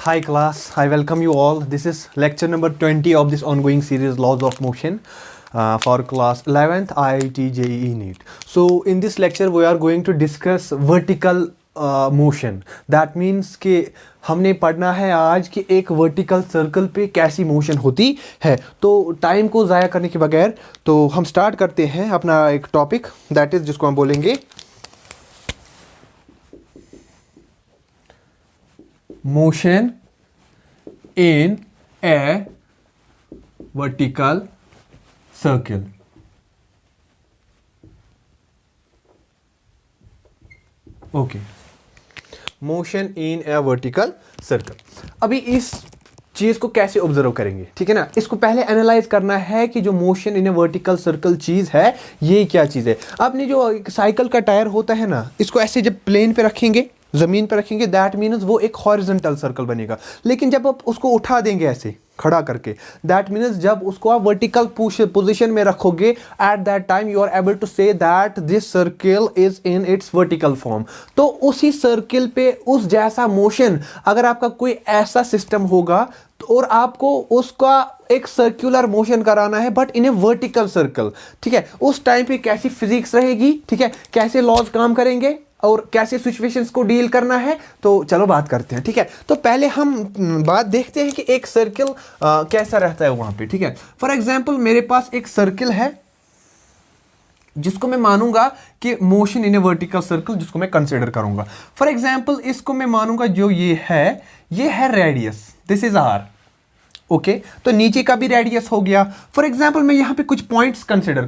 Hi class, I welcome you all. This is lecture number 20 of this ongoing series Laws of Motion for class 11th IIT JEE NEET. So in this lecture we are going to discuss vertical motion. That means कि हमने पढ़ना है आज कि एक vertical circle पे कैसी motion होती है. तो टाइम को ज़ाया करने के बगैर तो हम स्टार्ट करते हैं अपना एक टॉपिक, दैट इज़ जिसको हम बोलेंगे motion in a vertical circle. Okay, motion in A vertical circle. अभी इस चीज को कैसे ऑब्जर्व करेंगे, ठीक है ना. इसको पहले एनालाइज करना है कि जो motion in A vertical circle चीज है ये क्या चीज है. आपने जो साइकिल का टायर होता है ना, इसको ऐसे जब प्लेन पे रखेंगे, जमीन पे रखेंगे, दैट मीन्स वो एक हॉरिजॉन्टल सर्कल बनेगा. लेकिन जब आप उसको उठा देंगे ऐसे खड़ा करके, दैट मीन्स जब उसको आप वर्टिकल पोजीशन में रखोगे, at that time you are able to say that this circle is in its vertical form. तो उसी सर्कल पे उस जैसा मोशन अगर आपका कोई ऐसा सिस्टम होगा और आपको उसका एक सर्कुलर मोशन कराना है but in A vertical circle, ठीक है, उस टाइम पे कैसी फिजिक्स रहेगी, ठीक है, कैसे लॉज काम करेंगे और कैसे सिचुएशंस को डील करना है. तो चलो बात करते हैं, ठीक है. तो पहले हम बात देखते हैं कि एक सर्कल कैसा रहता है वहां पे, ठीक है. फॉर एग्जांपल मेरे पास एक सर्कल है जिसको मैं मानूंगा कि motion in A vertical circle, जिसको मैं कंसीडर करूंगा. फॉर एग्जांपल इसको मैं मानूंगा जो ये है radius, this is R. Okay, तो नीचे का भी रेडियस हो गया. फॉर एग्जांपल मैं यहां पे कुछ पॉइंट्स कंसीडर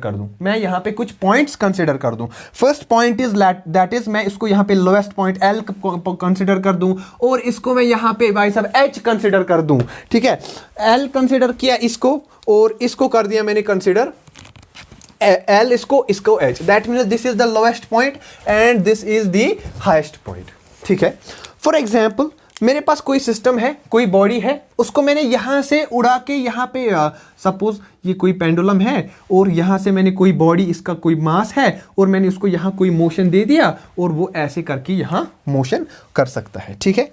कर दूं. First point is that is मैं इसको यहां पे लोएस्ट पॉइंट एल कंसीडर कर दूं और इसको मैं यहां पे भाई साहब एच कंसीडर कर दूं, ठीक है. एल कंसीडर किया इसको और इसको कर दिया मैंने कंसीडर एल, इसको H. That means this is the lowest point and this is the highest point, ठीक है. फॉर एग्जांपल मेरे पास कोई सिस्टम है, कोई बॉडी है, उसको मैंने यहां से उड़ा के यहां पे सपोज ये कोई पेंडुलम है और यहां से मैंने कोई बॉडी, इसका कोई मास है और मैंने उसको यहां कोई मोशन दे दिया और वो ऐसे करके यहां मोशन कर सकता है, ठीक है.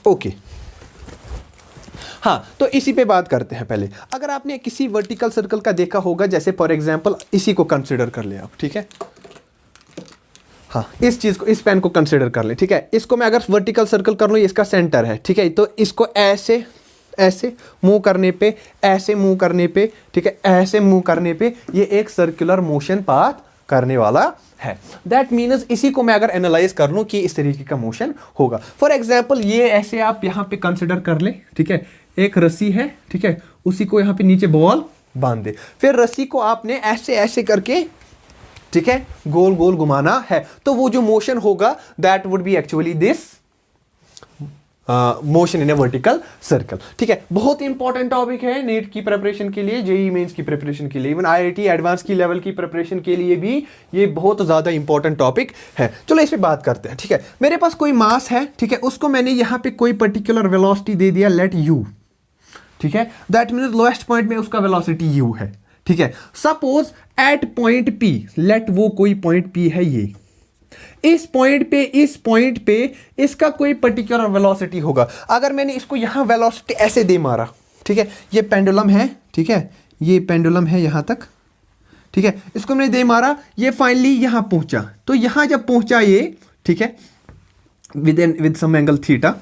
ओके, हाँ, तो इसी पे बात करते हैं. पहले अगर आपने किसी वर्टिकल सर्कल का देखा होगा, जैसे फॉर एग्जाम्पल इसी को कंसिडर कर ले आप, ठीक है. हाँ, इस चीज को, इस पेन को कंसीडर कर ले, ठीक है. इसको मैं अगर वर्टिकल सर्कल कर लूँ, इसका सेंटर है, ठीक है. तो इसको ऐसे मूव करने पे, ऐसे मूव करने पे, ठीक है, ऐसे मूव करने पे ये एक सर्कुलर मोशन पाथ करने वाला है. दैट मीन्स इसी को मैं अगर एनालाइज कर लूँ कि इस तरीके का मोशन होगा. फॉर एग्जाम्पल ये ऐसे आप यहाँ पे कंसिडर कर ले, ठीक है. एक रस्सी है, ठीक है, उसी को यहाँ पे नीचे बॉल बांध दे, फिर रस्सी को आपने ऐसे करके, ठीक है, गोल गोल घुमाना है. तो वो जो मोशन होगा that would be actually this motion in A vertical circle, ठीक है. बहुत इंपॉर्टेंट टॉपिक है नीट की प्रिपरेशन के लिए, जेईई मेंस की प्रिपरेशन के लिए, इवन आईआईटी एडवांस की लेवल की प्रिपरेशन के लिए भी ये बहुत ज्यादा इंपॉर्टेंट टॉपिक है. चलो इस पे बात करते हैं, ठीक है. मेरे पास कोई मास है, ठीक है, उसको मैंने यहां पे कोई पर्टिकुलर वेलोसिटी दे दिया, लेट यू, ठीक है. दैट मीन्स लोएस्ट पॉइंट में उसका वेलोसिटी यू है, ठीक है. Suppose at point P, let वो कोई पॉइंट पी है, ये इस पॉइंट पे इसका कोई पर्टिकुलर वेलोसिटी होगा. अगर मैंने इसको यहां वेलोसिटी ऐसे दे मारा, ठीक है, ये पेंडुलम है, ठीक है, ये पेंडुलम है यहां तक, ठीक है, इसको मैंने दे मारा, ये फाइनली यहां पहुंचा. तो यहां जब पहुंचा ये, ठीक है, विद सम एंगल थीटा,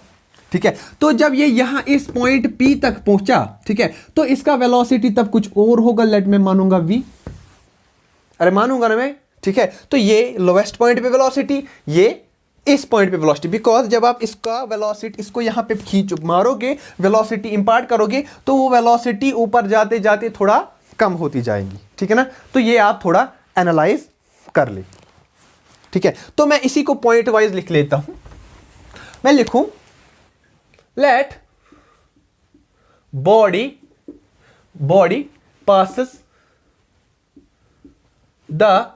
ठीक है. तो जब ये यहां इस पॉइंट P तक पहुंचा, ठीक है, तो इसका वेलोसिटी तब कुछ और होगा, लेट मैं मानूंगा V, अरे मानूंगा ना मैं, ठीक है. तो ये लोवेस्ट पॉइंट पे वेलोसिटी, ये इस पॉइंट पे वेलोसिटी, बिकॉज जब आप इसका वेलोसिटी, इसको यहां पे खींच मारोगे, वेलोसिटी इंपार्ट करोगे, तो वो वेलोसिटी ऊपर जाते जाते थोड़ा कम होती जाएगी, ठीक है ना. तो ये आप थोड़ा एनालाइज कर ले, ठीक है. तो मैं इसी को पॉइंट वाइज लिख लेता हूं. मैं लिखूं let body passes the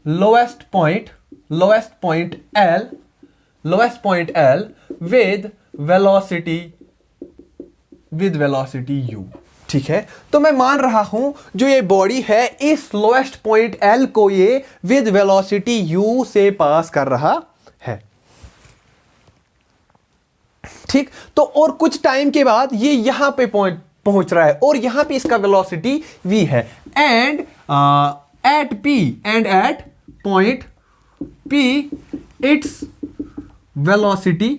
lowest point L with velocity u, ठीक है, तो मैं मान रहा हूं जो ये बॉडी है इस लोएस्ट पॉइंट एल को ये विद वेलोसिटी यू से पास कर रहा है। ठीक, तो और कुछ टाइम के बाद ये यहां पे पहुंच रहा है और यहां पे इसका वेलोसिटी v है and at point p its velocity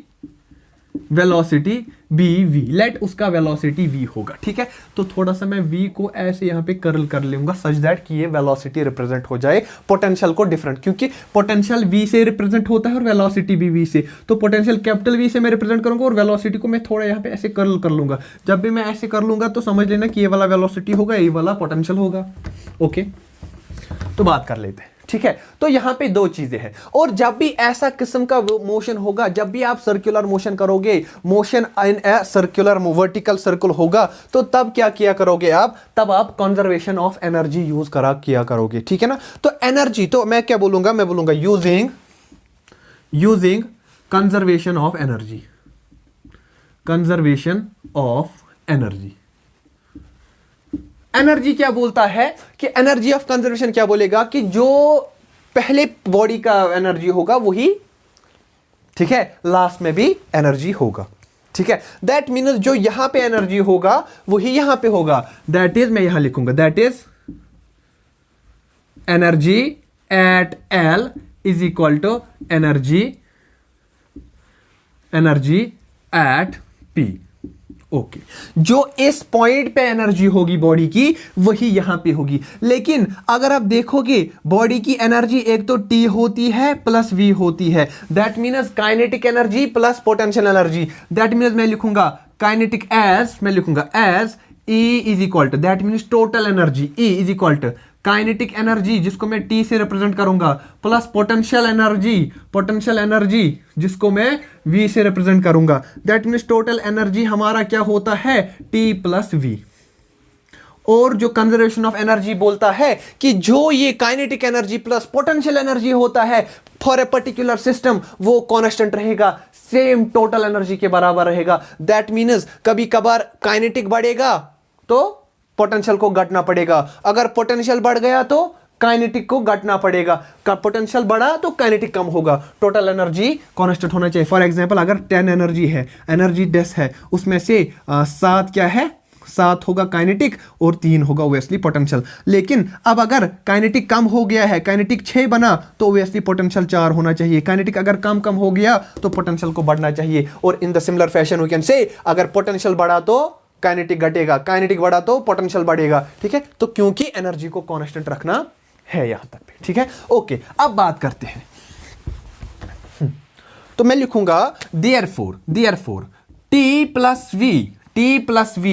v let उसका वेलोसिटी v होगा। ठीक है, तो थोड़ा सा मैं v को ऐसे यहां पे कर्ल कर लूंगा सच दैट कि ये वेलोसिटी रिप्रेजेंट हो जाए पोटेंशियल को डिफरेंट, क्योंकि पोटेंशियल v से रिप्रेजेंट होता है और वेलोसिटी भी v से, तो पोटेंशियल कैपिटल v से मैं रिप्रेजेंट करूंगा और वेलोसिटी को मैं थोड़ा यहां पे ऐसे कर्ल कर लूंगा। जब भी मैं ऐसे कर लूंगा तो समझ लेना कि ये वाला वेलोसिटी होगा, ये वाला पोटेंशियल होगा। ओके, तो बात कर लेते हैं। ठीक है, तो यहां पे दो चीजें हैं, और जब भी ऐसा किस्म का मोशन होगा, जब भी आप सर्कुलर मोशन करोगे, motion in a circular vertical circle होगा, तो तब क्या किया करोगे आप, तब आप कंजर्वेशन ऑफ एनर्जी यूज किया करोगे। ठीक है ना, तो एनर्जी, तो मैं क्या बोलूंगा, मैं बोलूंगा using conservation of energy, conservation of energy. Energy क्या बोलता है कि एनर्जी ऑफ कंजर्वेशन क्या बोलेगा कि जो पहले बॉडी का एनर्जी होगा वही, ठीक है, लास्ट में भी एनर्जी होगा। ठीक है, दैट मीन्स जो यहां पे एनर्जी होगा वही यहां पे होगा, दैट इज, मैं यहां लिखूंगा, that is energy at L is equal to energy at P. Okay, जो इस पॉइंट पे एनर्जी होगी बॉडी की वही यहां पे होगी, लेकिन अगर आप देखोगे बॉडी की एनर्जी एक तो T होती है प्लस V होती है, that means kinetic energy plus potential energy. That means मैं लिखूंगा काइनेटिक एज, मैं लिखूंगा as E is equal to, that means total energy E is equal to kinetic energy जिसको मैं T से रिप्रेजेंट करूंगा प्लस पोटेंशियल एनर्जी जिसको मैं V से रिप्रेजेंट करूंगा। दैट मीन्स टोटल एनर्जी हमारा क्या होता है, T प्लस V। और जो कंजर्वेशन ऑफ एनर्जी बोलता है कि जो ये kinetic energy plus potential energy होता है फॉर ए पर्टिकुलर सिस्टम वो कांस्टेंट रहेगा, सेम टोटल एनर्जी के बराबर रहेगा। दैट मीन्स कभी कभार काइनेटिक बढ़ेगा तो पोटेंशियल को घटना पड़ेगा, अगर पोटेंशियल बढ़ गया तो काइनेटिक को घटना पड़ेगा, पोटेंशियल बढ़ा तो काइनेटिक कम होगा, टोटल एनर्जी कांस्टेंट होना चाहिए। फॉर एग्जांपल अगर 10 एनर्जी है, एनर्जी 10 है, उसमें से 7 क्या है, 7 होगा काइनेटिक और 3 होगा ओब्वियसली पोटेंशियल। लेकिन अब अगर काइनेटिक कम हो गया है, काइनेटिक 6 बना तो ओब्वियसली पोटेंशियल 4 होना चाहिए। काइनेटिक अगर कम हो गया तो पोटेंशियल को बढ़ना चाहिए। और in the similar fashion we can say अगर पोटेंशियल बढ़ा तो काइनेटिक घटेगा, काइनेटिक बढ़ा तो पोटेंशियल बढ़ेगा। ठीक है, तो क्योंकि एनर्जी को कांस्टेंट रखना है यहां तक पे। ठीक है, ओके, अब बात करते हैं। तो मैं लिखूंगा therefore T plus V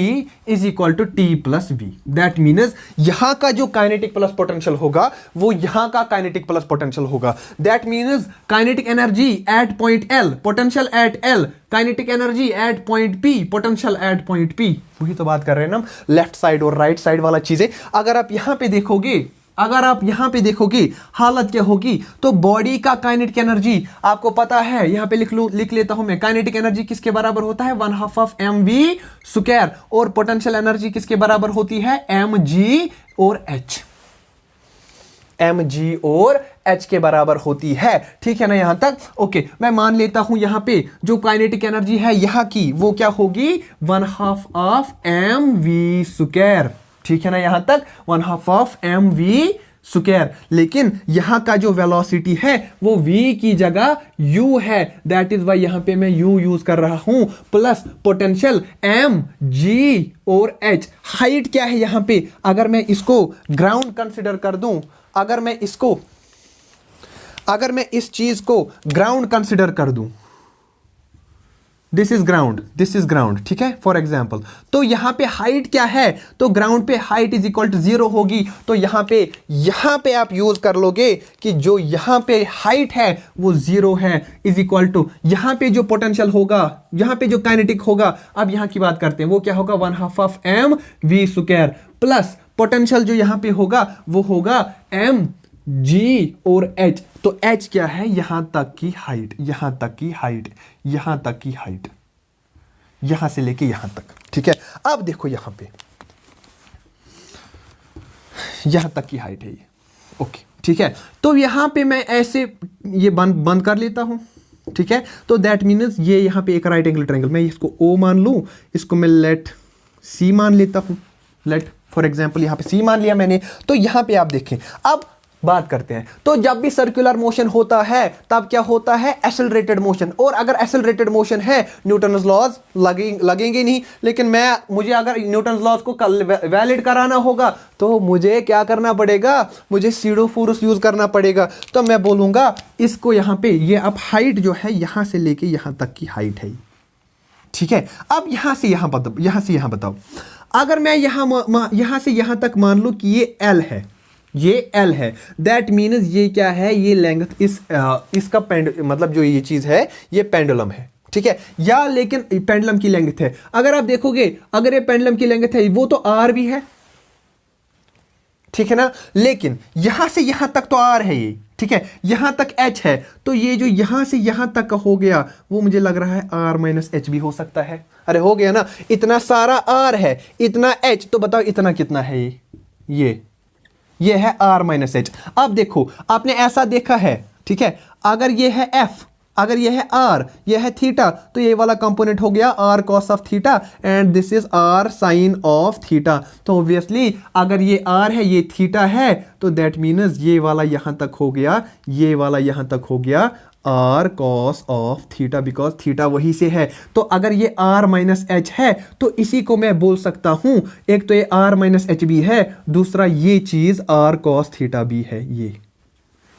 is equal to T plus V। That means यहां का जो काइनेटिक प्लस पोटेंशियल होगा वो यहां का काइनेटिक प्लस पोटेंशियल होगा। That means kinetic energy at point L, potential at L, kinetic energy at point P, potential at point P। वही तो बात कर रहे हैं ना, लेफ्ट साइड और राइट साइड वाला चीजें। अगर आप यहां पे देखोगे हालत क्या होगी, तो बॉडी का काइनेटिक एनर्जी आपको पता है, यहां पे लिख लेता हूं मैं, काइनेटिक एनर्जी किसके बराबर होता है, 1/2 ऑफ mv स्क्वायर, और पोटेंशियल एनर्जी किसके बराबर होती है, mg और h के बराबर होती है। ठीक है ना यहां तक? ओके, मैं मान लेता हूं यहां पे जो काइनेटिक एनर्जी है यहां की वो क्या होगी, 1/2 ऑफ mv स्क्वायर। ठीक है ना यहां तक, 1/2 ऑफ mv स्क्वायर। लेकिन यहां का जो वेलोसिटी है वो v की जगह u है, दैट इज वाई यहां पे मैं u यूज कर रहा हूं, प्लस पोटेंशियल m g और h। हाइट क्या है यहां पे, अगर मैं इसको ग्राउंड कंसिडर कर दूं, अगर मैं इस चीज को ग्राउंड कंसिडर कर दूं, दिस इज ग्राउंड, ठीक है, फॉर एग्जाम्पल, तो यहां पे हाइट क्या है, तो ग्राउंड पे हाइट इज इक्वल टू 0 होगी। तो यहां पे आप यूज कर लोगे कि जो यहां पे हाइट है वो 0 है, इज इक्वल टू यहां पे जो पोटेंशियल होगा, यहां पे जो काइनेटिक होगा, अब यहां की बात करते हैं, वो क्या होगा, 1/2 of mv square, plus potential जो यहां पे होगा वो होगा m g और h। तो h क्या है, यहां तक की हाइट, यहां से लेके यहां तक। ठीक है, अब देखो यहां पे यहां तक की हाइट है ये। ओके ठीक है, तो यहां पे मैं ऐसे ये बंद कर लेता हूं, ठीक है। तो दैट मीन्स ये यहां पे एक राइट एंगल ट्रायंगल, मैं इसको ओ मान लूं, इसको मैं लेट सी मान लेता हूं, लेट फॉर एग्जांपल यहां पे सी मान लिया मैंने। तो यहां पे आप देखें, अब बात करते हैं, तो जब भी सर्कुलर मोशन होता है तब क्या होता है, एक्सेलरेटेड मोशन। और अगर एक्सेलरेटेड मोशन है न्यूटन्स लॉज लगेंगे नहीं, लेकिन मुझे अगर न्यूटन्स लॉज को वैलिड कराना होगा तो मुझे क्या करना पड़ेगा, मुझे सीडो फोर्स यूज करना पड़ेगा। तो मैं बोलूंगा इसको यहां पे, ये अब हाइट जो है यहां से लेके यहां तक की हाइट है, ठीक है। अब यहां से यहां बताओ, अगर मैं यहां से यहां तक मान लूं कि ये L है, ये L है, दैट मीन्स ये क्या है, ये लेंथ इसका मतलब जो ये चीज है ये पेंडुलम है, ठीक है। या लेकिन पेंडुलम की लेंथ है, अगर आप देखोगे, अगर ये पेंडुलम की लेंथ है वो तो R भी है, ठीक है ना। लेकिन यहां से यहां तक तो R है ये, ठीक है, यहां तक H है, तो ये जो यहां से यहां तक का हो गया वो मुझे लग रहा है R माइनस H भी हो सकता है। अरे हो गया ना, इतना सारा R है, इतना H, तो बताओ इतना कितना है ये है R माइनस H। अब देखो आपने ऐसा देखा है, ठीक है, अगर ये है F, अगर ये है R, ये है थीटा, तो ये वाला कंपोनेंट हो गया R cos of theta and this is R sin of theta. तो ऑब्वियसली अगर ये R है, ये थीटा है, तो दैट मीन्स ये वाला यहां तक हो गया, ये वाला यहां तक हो गया R cos of theta, because theta वही से है। तो अगर ये R माइनस H है तो इसी को मैं बोल सकता हूं, एक तो ये R माइनस H भी है, दूसरा ये चीज R cos थीटा भी है। ये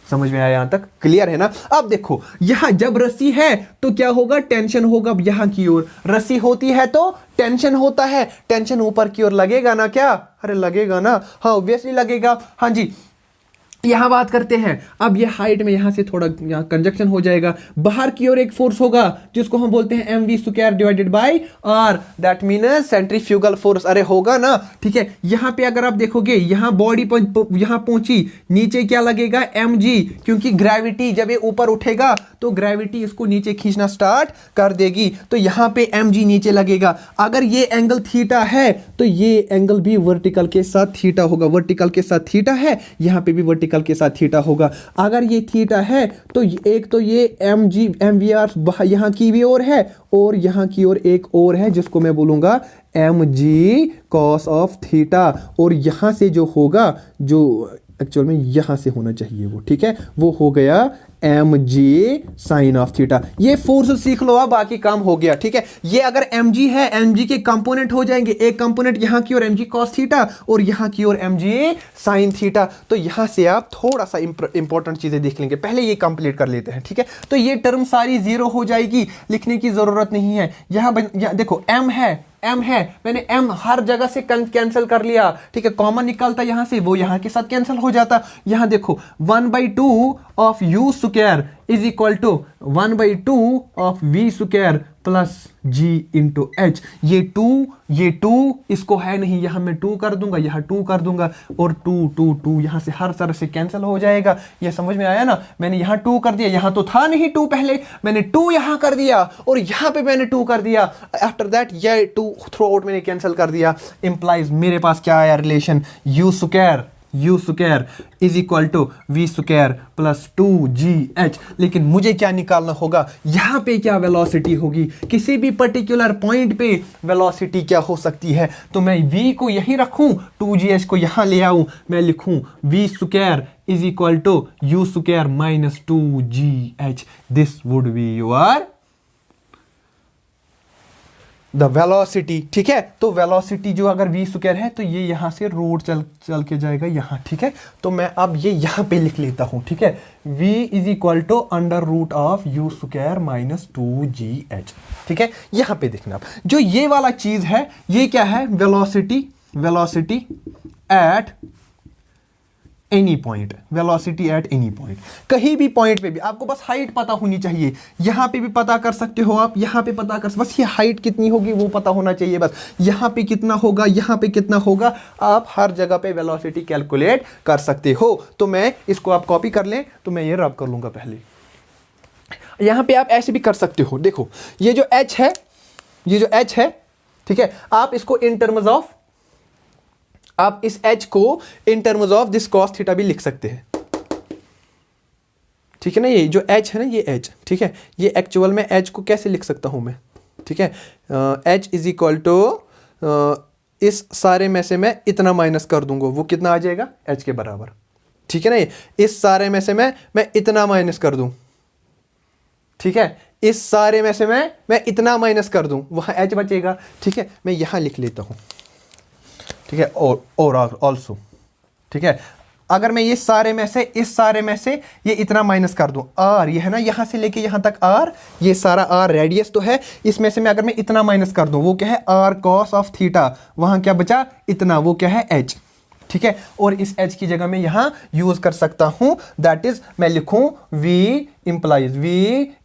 समझ में आया, यहां तक क्लियर है ना। अब देखो यहां जब रस्सी है तो क्या होगा, टेंशन होगा यहां की ओर, रस्सी होती है तो टेंशन होता है, टेंशन ऊपर की ओर लगेगा ना, क्या, अरे लगेगा ना, हाँ ऑब्वियसली लगेगा। हाँ जी, यहां बात करते हैं, अब ये हाइट में यहां से थोड़ा यहां कंजक्शन हो जाएगा, बाहर की ओर एक फोर्स होगा जिसको हम बोलते हैं mv square divided by r, that means centrifugal force, अरे होगा ना, ठीक है। यहां पे अगर आप देखोगे यहां बॉडी यहां पहुंची, नीचे क्या लगेगा mg, क्योंकि ग्रेविटी जब ये ऊपर उठेगा तो ग्रेविटी इसको नीचे खींचना स्टार्ट कर देगी, तो यहां पे mg नीचे लगेगा। अगर ये एंगल थीटा है तो ये एंगल भी वर्टिकल के साथ थीटा होगा, वर्टिकल के साथ थीटा है, यहां पे भी वर्टिकल के साथ थीटा होगा। अगर ये थीटा है तो एक तो ये mvr यहां की भी ओर है और यहां की ओर एक और है जिसको मैं बोलूंगा mg cos ऑफ थीटा, और यहां से जो होगा, जो एक्चुअल में यहां से होना चाहिए वो, ठीक है, वो हो गया mg साइन ऑफ थीटा। ये फोर्स सीख लो, अब बाकी काम हो गया, ठीक है। ये अगर mg है, mg के कंपोनेंट हो जाएंगे, एक कंपोनेंट यहां की ओर mg cos थीटा और यहां की ओर mg साइन थीटा। तो यहां से आप थोड़ा सा इंपॉर्टेंट चीजें देख लेंगे, पहले ये कंप्लीट कर लेते हैं, ठीक है। तो ये टर्म सारी जीरो हो जाएगी, लिखने की जरूरत नहीं है। यहां देखो m है, मैंने m हर जगह से कैंसिल कर लिया, ठीक है, कॉमन निकलता यहां से, वो यहां के साथ कैंसिल हो जाता। यहां देखो 1/2 of u square is equal to 1/2 of v square plus g into H. ये टू इसको है नहीं, यहां मैं 2 कर दूंगा, यहां 2 कर दूंगा, और 2 यहां से हर तरह से कैंसिल हो जाएगा। ये समझ में आया ना, मैंने यहां 2 कर दिया, यहां तो था नहीं 2 पहले, मैंने 2 यहां कर दिया और यहां पे मैंने 2 कर दिया। आफ्टर दैट ये 2 थ्रू आउट मैंने कैंसिल कर दिया। इंप्लाइज मेरे पास क्या आया relation, u square is equal to v square plus 2gh। लेकिन मुझे क्या निकालना होगा, यहां पे क्या वेलोसिटी होगी, किसी भी पर्टिकुलर पॉइंट पे वेलोसिटी क्या हो सकती है। तो मैं v को यहीं रखूं, 2gh को यहां ले आऊं, मैं लिखूं v square is equal to u square minus 2gh। This would be your the velocity, ठीक है। तो वेलोसिटी जो अगर v स्क्वायर है तो ये यहां से रोड चल के जाएगा यहां, ठीक है। तो मैं अब ये यहां पे लिख लेता हूं, ठीक है, v is equal to under root of u square minus 2gh, ठीक है। यहां पे देखना आप, जो ये वाला चीज है ये क्या है, velocity at any point, velocity at any point, कहीं भी पॉइंट पे भी आपको बस हाइट पता होनी चाहिए। यहां पे भी पता कर सकते हो आप, यहां पे पता कर, बस ये हाइट कितनी होगी वो पता होना चाहिए, बस यहां पे कितना होगा, यहां पे कितना होगा, आप हर जगह पे वेलोसिटी कैलकुलेट कर सकते हो। तो मैं इसको आप कॉपी कर लें, तो मैं ये रब कर लूंगा पहले। यहां पे आप ऐसे भी कर सकते हो, देखो ये जो h है, ठीक है, आप इसको इन टर्म्स ऑफ आप इस h को in terms of this cos theta भी लिख सकते हैं, ठीक है ना। ये जो h है ना, ये h, ठीक है, ये एक्चुअल में h को कैसे लिख सकता हूं मैं, ठीक है, h इज इक्वल टू इस सारे में से मैं इतना माइनस कर दूंगा, वो कितना आ जाएगा, h के बराबर, ठीक है ना। ये इस सारे में से मैं इतना माइनस कर दूं, ठीक है, इस सारे में से मैं इतना माइनस कर दूं, वहां h बचेगा, ठीक है। मैं यहां लिख लेता हूं, ठीक है, और ऑल्सो, ठीक है, अगर मैं ये सारे में से इस सारे में से ये इतना माइनस कर दूं, r ये है ना, यहां से लेके यहां तक r, ये सारा r रेडियस तो है, इसमें से मैं अगर मैं इतना माइनस कर दूं, वो क्या है, r cos ऑफ थीटा, वहां क्या बचा, इतना, वो क्या है, h, ठीक है। और इस h की जगह मैं यहां यूज कर सकता हूं, दैट इज मैं लिखूं v implies v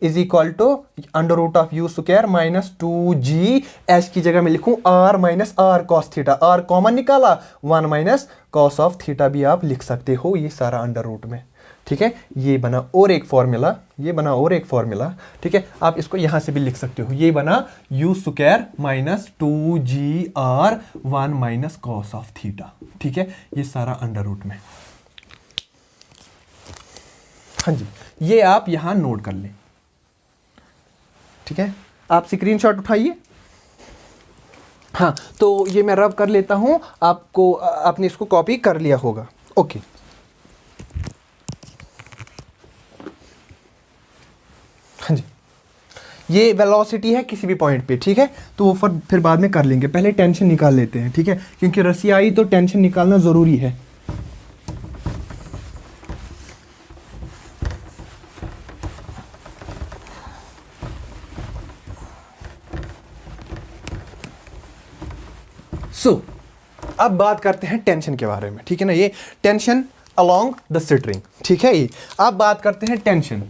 is equal to under root of u square minus 2g, h की जगह मैं लिखूं r minus r cos theta, r common निकाला, 1 माइनस cos ऑफ थीटा भी आप लिख सकते हो, ये सारा अंडर रूट में, ठीक है। ये बना और एक फॉर्मूला, ये बना और एक फॉर्मूला, ठीक है। आप इसको यहां से भी लिख सकते हो, ये बना u square minus 2gr 1 minus cos of theta, ठीक है, ये सारा अंडर रूट में। हाँ जी, ये आप यहां नोट कर लें, ठीक है। आप स्क्रीनशॉट उठाइए। हाँ, तो ये मैं रब कर लेता हूं, आपको आपने इसको कॉपी कर लिया होगा, ओके। हाँ जी, ये वेलोसिटी है किसी भी पॉइंट पे, ठीक है, तो वो फिर बाद में कर लेंगे, पहले टेंशन निकाल लेते हैं, ठीक है, क्योंकि रस्सी आई तो टेंशन निकालना जरूरी है। अब बात करते हैं टेंशन के बारे में, ठीक है ना। ये टेंशन अलोंग द स्ट्रिंग, ठीक है। ये अब बात करते हैं tension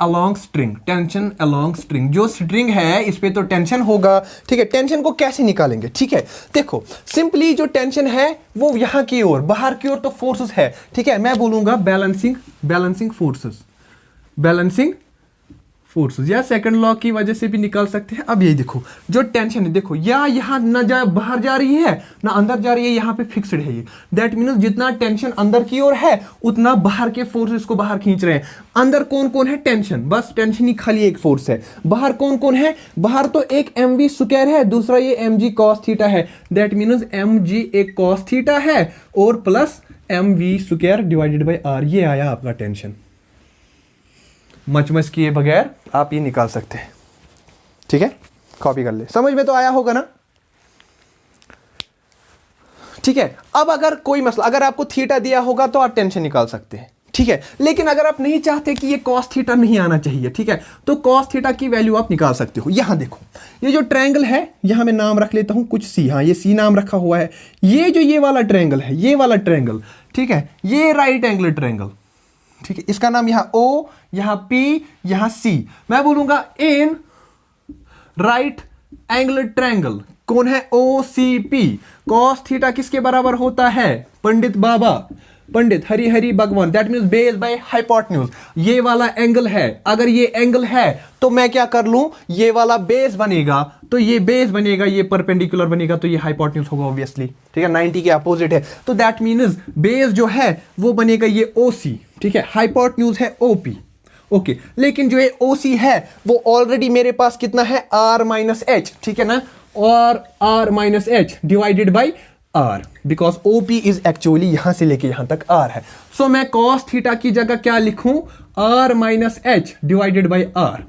along string, tension along string, जो स्ट्रिंग है इस पे तो टेंशन होगा, ठीक है। टेंशन को कैसे निकालेंगे, ठीक है, देखो सिंपली जो टेंशन है वो यहां की ओर, बाहर की ओर तो फोर्सेस है, ठीक है, मैं बोलूंगा बैलेंसिंग फोर्सेस या सेकंड लॉ की वजह से भी निकाल सकते हैं। अब ये देखो जो टेंशन है, देखो या यहां ना जा बाहर जा रही है ना अंदर जा रही है, यहां पे फिक्स्ड है ये, दैट मीन्स जितना टेंशन अंदर की ओर है उतना बाहर के फोर्सेस को बाहर खींच रहे हैं। अंदर कौन कौन है, टेंशन, बस टेंशन ही खाली एक फोर्स है। बाहर कौन कौन है, बाहर तो एक mv स्क्वायर है, दूसरा ये mg cos थीटा है, दैट मीन्स mg एक cos थीटा है और plus mv square divided by r, ये आया आपका टेंशन। मच किए बगैर आप ये निकाल सकते हैं, ठीक है, कॉपी कर ले, समझ में तो आया होगा ना, ठीक है। अब अगर कोई मसला, अगर आपको थीटा दिया होगा तो आप टेंशन निकाल सकते हैं, ठीक है, लेकिन अगर आप नहीं चाहते कि ये cos थीटा नहीं आना चाहिए, ठीक है, तो cos थीटा की वैल्यू आप निकाल सकते हो। यहां देखो ये जो ट्रायंगल है, यहां मैं नाम रख लेता हूं कुछ सी, हाँ ये सी नाम रखा हुआ है, ये जो ये वाला ट्रायंगल है, ये वाला ट्रायंगल, ठीक है, ये राइट एंगल ट्रायंगल, ठीक है, इसका नाम यहां O, यहां P, यहां C, मैं बोलूंगा इन राइट एंगल ट्रायंगल कौन है, OCP, cos थीटा किसके बराबर होता है, पंडित बाबा, पंडित हरि हरि भगवान, that means base by hypotenuse, ये वाला एंगल है, अगर ये एंगल है तो मैं क्या कर लूं, ये वाला बेस बनेगा, तो ये बेस बनेगा, ये परपेंडिकुलर बनेगा, तो ये हाइपोटेन्यूज होगा ऑब्वियसली, ठीक है, 90 के अपोजिट है, तो दैट मीन्स बेस जो है वो बनेगा ये OC, ठीक है, हाइपोटेन्यूज है OP, ओके, लेकिन जो ये OC है वो ऑलरेडी मेरे पास कितना है, R माइनस H, ठीक है ना, और R minus H divided by R, because OP is actually यहां से लेके यहां तक R है, सो मैं cos थीटा की जगह क्या लिखूं, R minus H divided by R,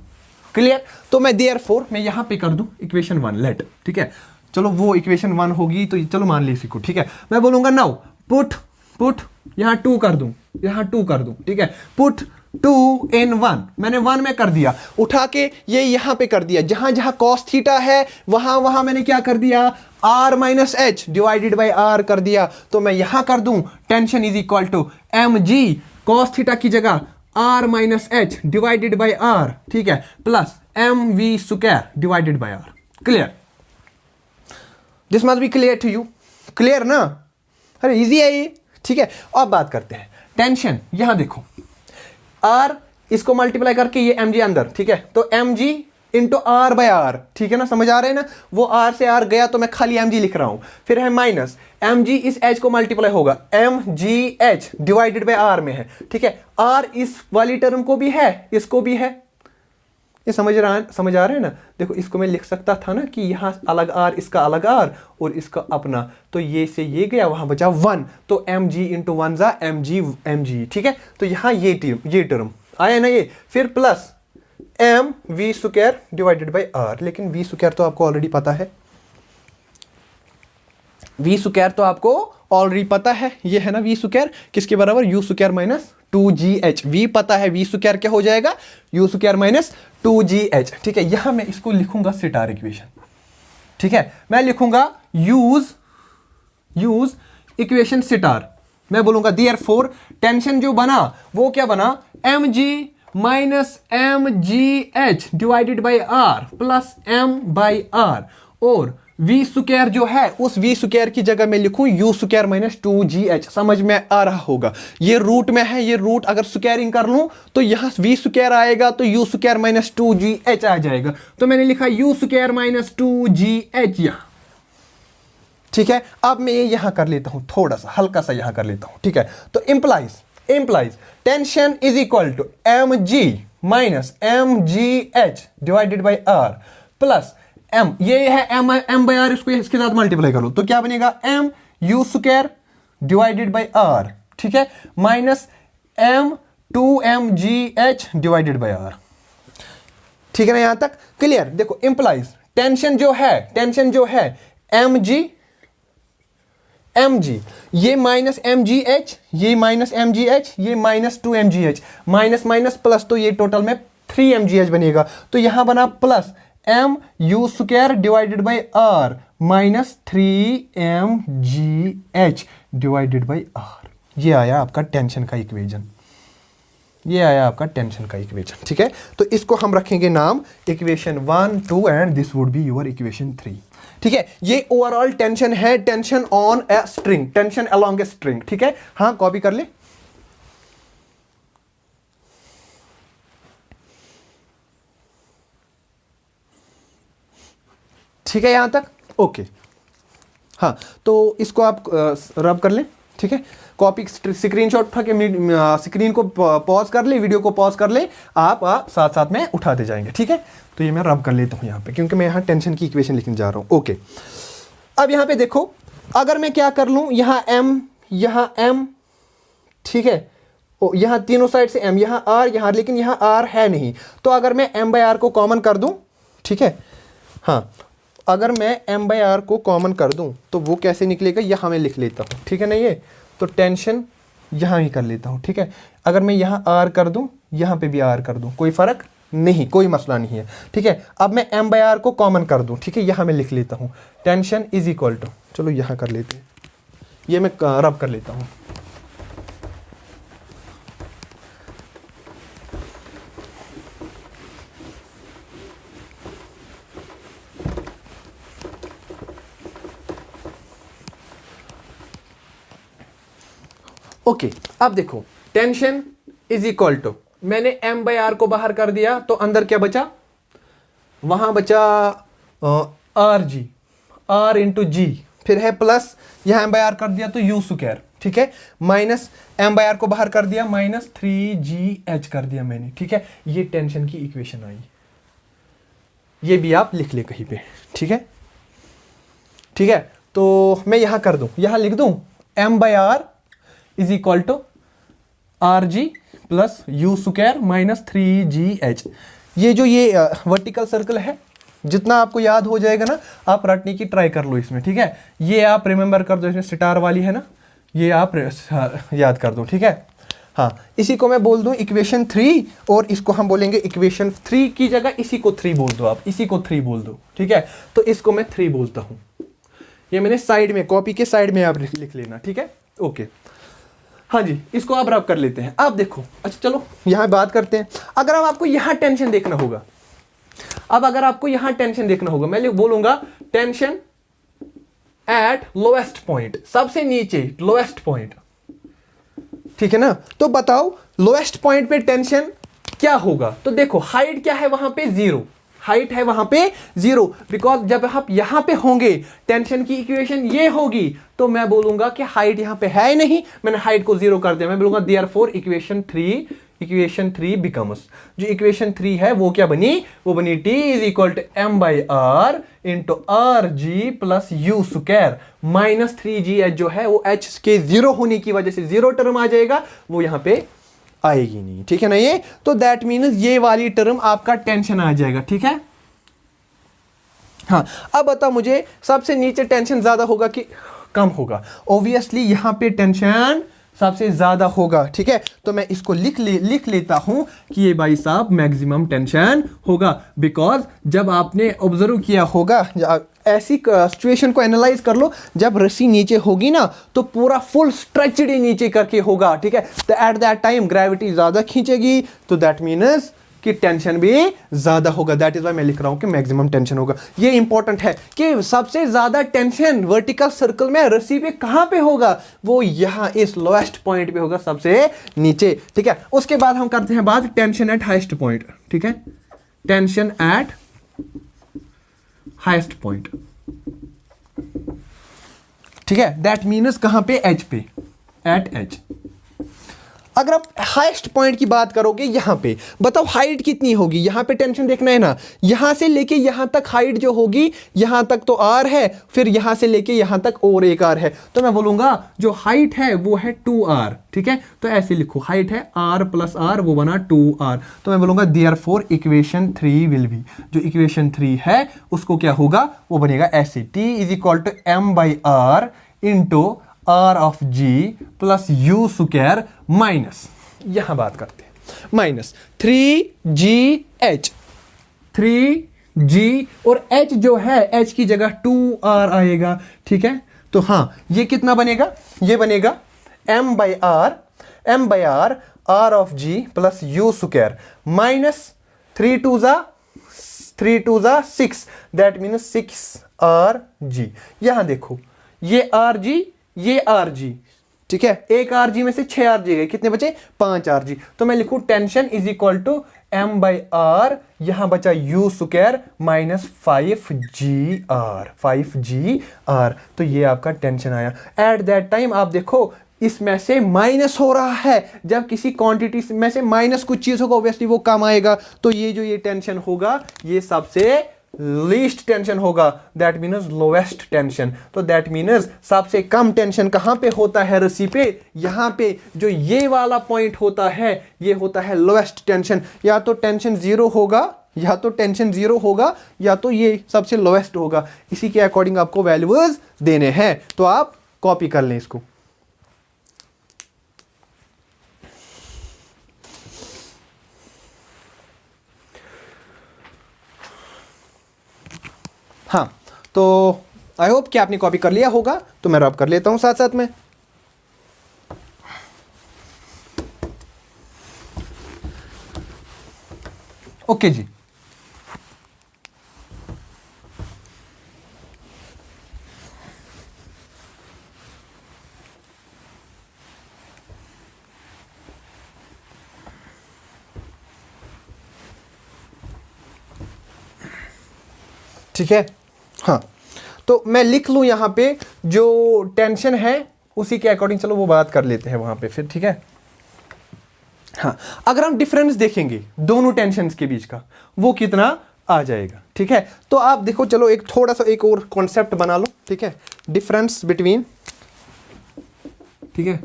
clear. तो मैं देयरफॉर मैं यहां पे कर दूं इक्वेशन 1 लेट, ठीक है, चलो वो इक्वेशन 1 होगी तो चलो मान ली इसी को, ठीक है, मैं बोलूंगा नाउ पुट यहां 2 कर दूं, यहां 2 कर दूं, ठीक है, पुट 2 in 1, मैंने 1 में कर दिया, उठा के ये यहां पे कर दिया, जहां जहां cos थीटा है वहां मैंने क्या कर दिया, R minus H divided by R कर दिया, तो मैं यहां कर दूं tension is equal to mg cos theta की जगह R minus H divided by R, ठीक है, plus mv square divided by R, clear, this must be clear to you, clear ना, अरे इजी है ये, ठीक है। अब बात करते हैं टेंशन, यहां देखो R इसको मल्टीप्लाई करके ये mg अंदर, ठीक है, तो mg into R by R, ठीक है ना, समझ आ रहा है ना, वो आर से आर गया तो मैं खाली एम जी लिख रहा हूं, फिर है माइनस एम जी इस एच को मल्टीप्लाई होगा, M G H divided by R में है, ठीक है, आर इस वाली टर्म को भी है, इसको भी है, ये समझ आ रहा है ना। देखो इसको मैं लिख सकता था ना कि यहां अलग आर, इसका अलग आर और इसका अपना, तो ये से ये गया, वहां बचा 1, तो एम जी इंटू वन जा एम जी, ठीक है, तो यहां ये टर्म आया ना ये, फिर plus M V square divided by R, लेकिन वी स्क्वायर तो आपको ऑलरेडी पता है, वी स्क्वायर तो आपको ऑलरेडी पता है, ये है ना वी स्क्वायर, किसके बराबर, you square minus 2gh, we पता है, वी स्क्वायर क्या हो जाएगा, यू स्क्वायर माइनस 2gh, ठीक है। यहां मैं इसको लिखूंगा सिटार इक्वेशन, ठीक है, मैं लिखूंगा यूज इक्वेशन सिटार, मैं बोलूंगा देयरफॉर टेंशन जो बना वो क्या बना, M G minus M G H divided by R plus M by R, और वी स्क्वायर जो है उस वी स्क्वायर की जगह में लिखूं यू स्क्वायर माइनस 2gh, समझ में आ रहा होगा, ये रूट में है, ये रूट अगर स्क्वायरिंग कर लूं तो यहां वी स्क्वायर आएगा तो यू स्क्वायर माइनस 2gh आ जाएगा, तो मैंने लिखा यू स्क्वायर माइनस 2gh यहां, ठीक है। अब मैं ये यहां कर लेता हूं, थोड़ा सा हल्का सा यहां कर लेता हूं, ठीक है, तो implies tension is equal to M G minus M G H divided by R plus M, ये है एम बाई आर, इसको इसके साथ मल्टीप्लाई करो तो क्या बनेगा, M U square divided by R, ठीक है, minus M 2mgh divided by R, ठीक है ना, यहां तक क्लियर। देखो इंप्लाइज टेंशन जो है एम जी, ये माइनस एम जी एच, ये माइनस एम जी एच, ये minus 2mgh, minus minus plus, तो ये टोटल में 3mgh बनेगा, तो यहां बना plus M U square divided by R minus 3mgh divided by R, ये आया आपका टेंशन का इक्वेशन, ठीक है। तो इसको हम रखेंगे नाम equation 1, 2 and this would be your equation 3, ठीक है। ये ओवरऑल टेंशन है, tension on a string, tension along a string, ठीक है। हाँ कॉपी कर ले, ठीक है यहां तक, ओके। हाँ तो इसको आप रब कर लें, ठीक है, कॉपी स्क्रीनशॉट उठा के स्क्रीन को पॉज कर ले, वीडियो को पॉज कर ले, आप साथ साथ में उठाते जाएंगे, ठीक है। तो ये मैं रब कर लेता हूं यहां पे, क्योंकि मैं यहां टेंशन की इक्वेशन लिखने जा रहा हूं, ओके। अब यहां पे देखो, अगर मैं क्या कर लूं, यहां एम, ठीक है, यहां तीनों साइड से एम, यहां आर, यहां, लेकिन यहां आर है नहीं, तो अगर मैं एम बाई आर को कॉमन कर दूं, ठीक है, हाँ, अगर मैं एम बाई आर को कॉमन कर दूं तो वो कैसे निकलेगा, यहां मैं लिख लेता हूं, ठीक है ना, ये तो टेंशन यहां ही कर लेता हूं, ठीक है। अगर मैं यहां आर कर दूं, यहां पे भी आर कर दूं, कोई फर्क नहीं, कोई मसला नहीं है, ठीक है। अब मैं एम बाई आर को कॉमन कर दूं, ठीक है, यहां मैं लिख लेता हूं टेंशन इज इक्वल टू, चलो यहां कर लेते हैं, ये मैं रब कर लेता हूं, ओके। अब देखो टेंशन इज इक्वल टू, मैंने एम बाई आर को बाहर कर दिया तो अंदर क्या बचा, वहां बचा आर जी, आर इंटू जी, फिर है प्लस, यहां एम बाई आर कर दिया तो यू स्क्वायर, ठीक है, माइनस एम बाई आर को बाहर कर दिया, माइनस 3gh कर दिया मैंने, ठीक है। ये टेंशन की इक्वेशन आई, ये भी आप लिख ले कहीं पे, ठीक है, ठीक है। तो मैं यहां कर दूं, यहां लिख दूं M by R is equal to R G plus U square minus 3gh, ये जो ये वर्टिकल सर्कल है, जितना आपको याद हो जाएगा ना आप रटने की ट्राई कर लो इसमें, ठीक है। ये आप रिमेंबर कर दो, इसमें स्टार वाली है ना, ये आप याद कर दो, ठीक है। हाँ इसी को मैं बोल दूं इक्वेशन 3, और इसको हम बोलेंगे इक्वेशन 3 की जगह इसी को 3 बोल दो, आप इसी को 3 बोल दो, ठीक है। तो इसको मैं 3 बोलता हूं, ये मैंने साइड में कॉपी के साइड में आप लिख लेना, ठीक है, ओके। हाँ जी, इसको आप रब कर लेते हैं। अब देखो, अच्छा चलो यहां बात करते हैं, अगर अब आपको यहां टेंशन देखना होगा, मैं बोलूंगा टेंशन एट लोएस्ट पॉइंट, सबसे नीचे लोएस्ट पॉइंट, ठीक है ना। तो बताओ लोएस्ट पॉइंट पे टेंशन क्या होगा, तो देखो हाइट क्या है वहां पे 0, हाइट है वहां पे 0, बिकॉज जब आप यहां पे होंगे टेंशन की इक्वेशन ये होगी, तो मैं बोलूंगा कि हाइट यहां पे है ही नहीं, मैंने हाइट को 0 कर दिया, मैं बोलूंगा देयरफॉर इक्वेशन 3 बिकम्स, जो इक्वेशन 3 है वो क्या बनी, वो बनी T is equal to M by R into R G plus U square minus 3GH जो है वो H के 0 होने की वजह से 0 टर्म आ जाएगा, वो यहां पे आएगी नहीं, ठीक है ना ये, तो दैट मीन्स ये वाली टर्म आपका टेंशन आ जाएगा, ठीक है। हाँ, अब बताओ मुझे सबसे नीचे टेंशन ज्यादा होगा कि कम होगा, ऑब्वियसली यहां पे टेंशन सबसे ज्यादा होगा, ठीक है। तो मैं इसको लिख लेता हूं कि ये भाई साहब मैक्सिमम टेंशन होगा, बिकॉज जब आपने ऑब्जर्व किया होगा, ऐसी सिचुएशन को एनालाइज कर लो, जब रस्सी नीचे होगी ना तो पूरा फुल स्ट्रेचड नीचे करके होगा, ठीक है। तो एट दैट टाइम ग्रेविटी ज्यादा खींचेगी, तो दैट मीन्स कि टेंशन भी ज्यादा होगा, दैट इज वाई मैं लिख रहा हूं कि मैक्सिमम टेंशन होगा। ये इंपॉर्टेंट है कि सबसे ज्यादा टेंशन वर्टिकल सर्कल में रस्सी पे कहां पे होगा, वो यहां इस लोएस्ट पॉइंट पे होगा, सबसे नीचे, ठीक है। उसके बाद हम करते हैं बात टेंशन एट हाईएस्ट पॉइंट, ठीक है, टेंशन एट हाईएस्ट पॉइंट, ठीक है, दैट मीन्स कहां पे, एच पे, एट एच। अगर आप हाईएस्ट पॉइंट की बात करोगे यहां पे, बताओ हाइट कितनी होगी, यहां पे टेंशन देखना है ना, यहां से लेके यहां तक हाइट जो होगी, यहां तक तो आर है, फिर यहां से लेके यहां तक और एक आर है, तो मैं बोलूंगा जो हाइट है वो है 2r, ठीक है। तो ऐसे लिखो, हाइट है r प्लस r, वो बना 2r, तो मैं बोलूंगा देयरफॉर इक्वेशन 3 विल बी, जो इक्वेशन 3 है उसको क्या होगा, वो बनेगा ऐसे, T is equal to M by R into R of G plus U square minus, यहां बात करते हैं, माइनस 3GH, 3G और H जो है H की जगह 2R आएगा, ठीक है। तो हाँ, ये कितना बनेगा, ये बनेगा m by R R of G plus U square minus 3 2 जा 6, दैट मीन्स 6RG। यहां देखो, ये RG, ये RG, ठीक है, एक RG में से 6RG गए, कितने बचे, 5RG। तो मैं लिखूं tension is equal to m by R, यहां बचा u स्क्वायर माइनस 5GR, तो ये आपका टेंशन आया। एट दैट टाइम आप देखो इसमें से माइनस हो रहा है, जब किसी क्वांटिटी में से माइनस कुछ चीज होगा ऑब्वियसली वो कम आएगा, तो ये टेंशन होगा ये सबसे लीस्ट टेंशन होगा, दैट मीन्स लोवेस्ट टेंशन। तो दैट मीन्स सबसे कम टेंशन कहां पे होता है रस्सी पे, यहां पे जो ये वाला पॉइंट होता है ये होता है लोवेस्ट टेंशन, या तो टेंशन 0 होगा, या तो ये सबसे लोवेस्ट होगा, इसी के अकॉर्डिंग आपको वैल्यूज देने हैं, तो आप कॉपी कर लें इसको। हाँ, तो आई होप कि आपने कॉपी कर लिया होगा, तो मैं रब कर लेता हूं साथ साथ में। ओके जी, ठीक है। हाँ, तो मैं लिख लूं यहां पे जो टेंशन है उसी के अकॉर्डिंग, चलो वो बात कर लेते हैं वहां पे फिर, ठीक है। हाँ, अगर हम डिफरेंस देखेंगे दोनों टेंशन्स के बीच का, वो कितना आ जाएगा, ठीक है। तो आप देखो, चलो एक थोड़ा सा एक और कॉन्सेप्ट बना लो, ठीक है, डिफरेंस बिटवीन, ठीक है,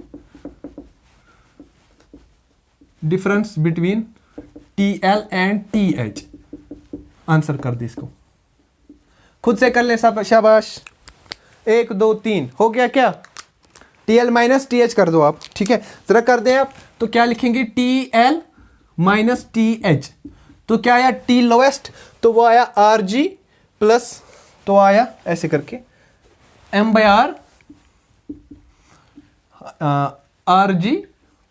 difference between TL and TH, answer कर दे इसको, खुद से कर ले सब, शाबाश, 1 2 3 हो गया क्या, TL माइनस TH कर दो आप, ठीक है, जरा कर दें आप, तो क्या लिखेंगे, TL माइनस TH, तो क्या आया, T लोवेस्ट, तो वो आया RG प्लस, तो आया ऐसे करके M by R RG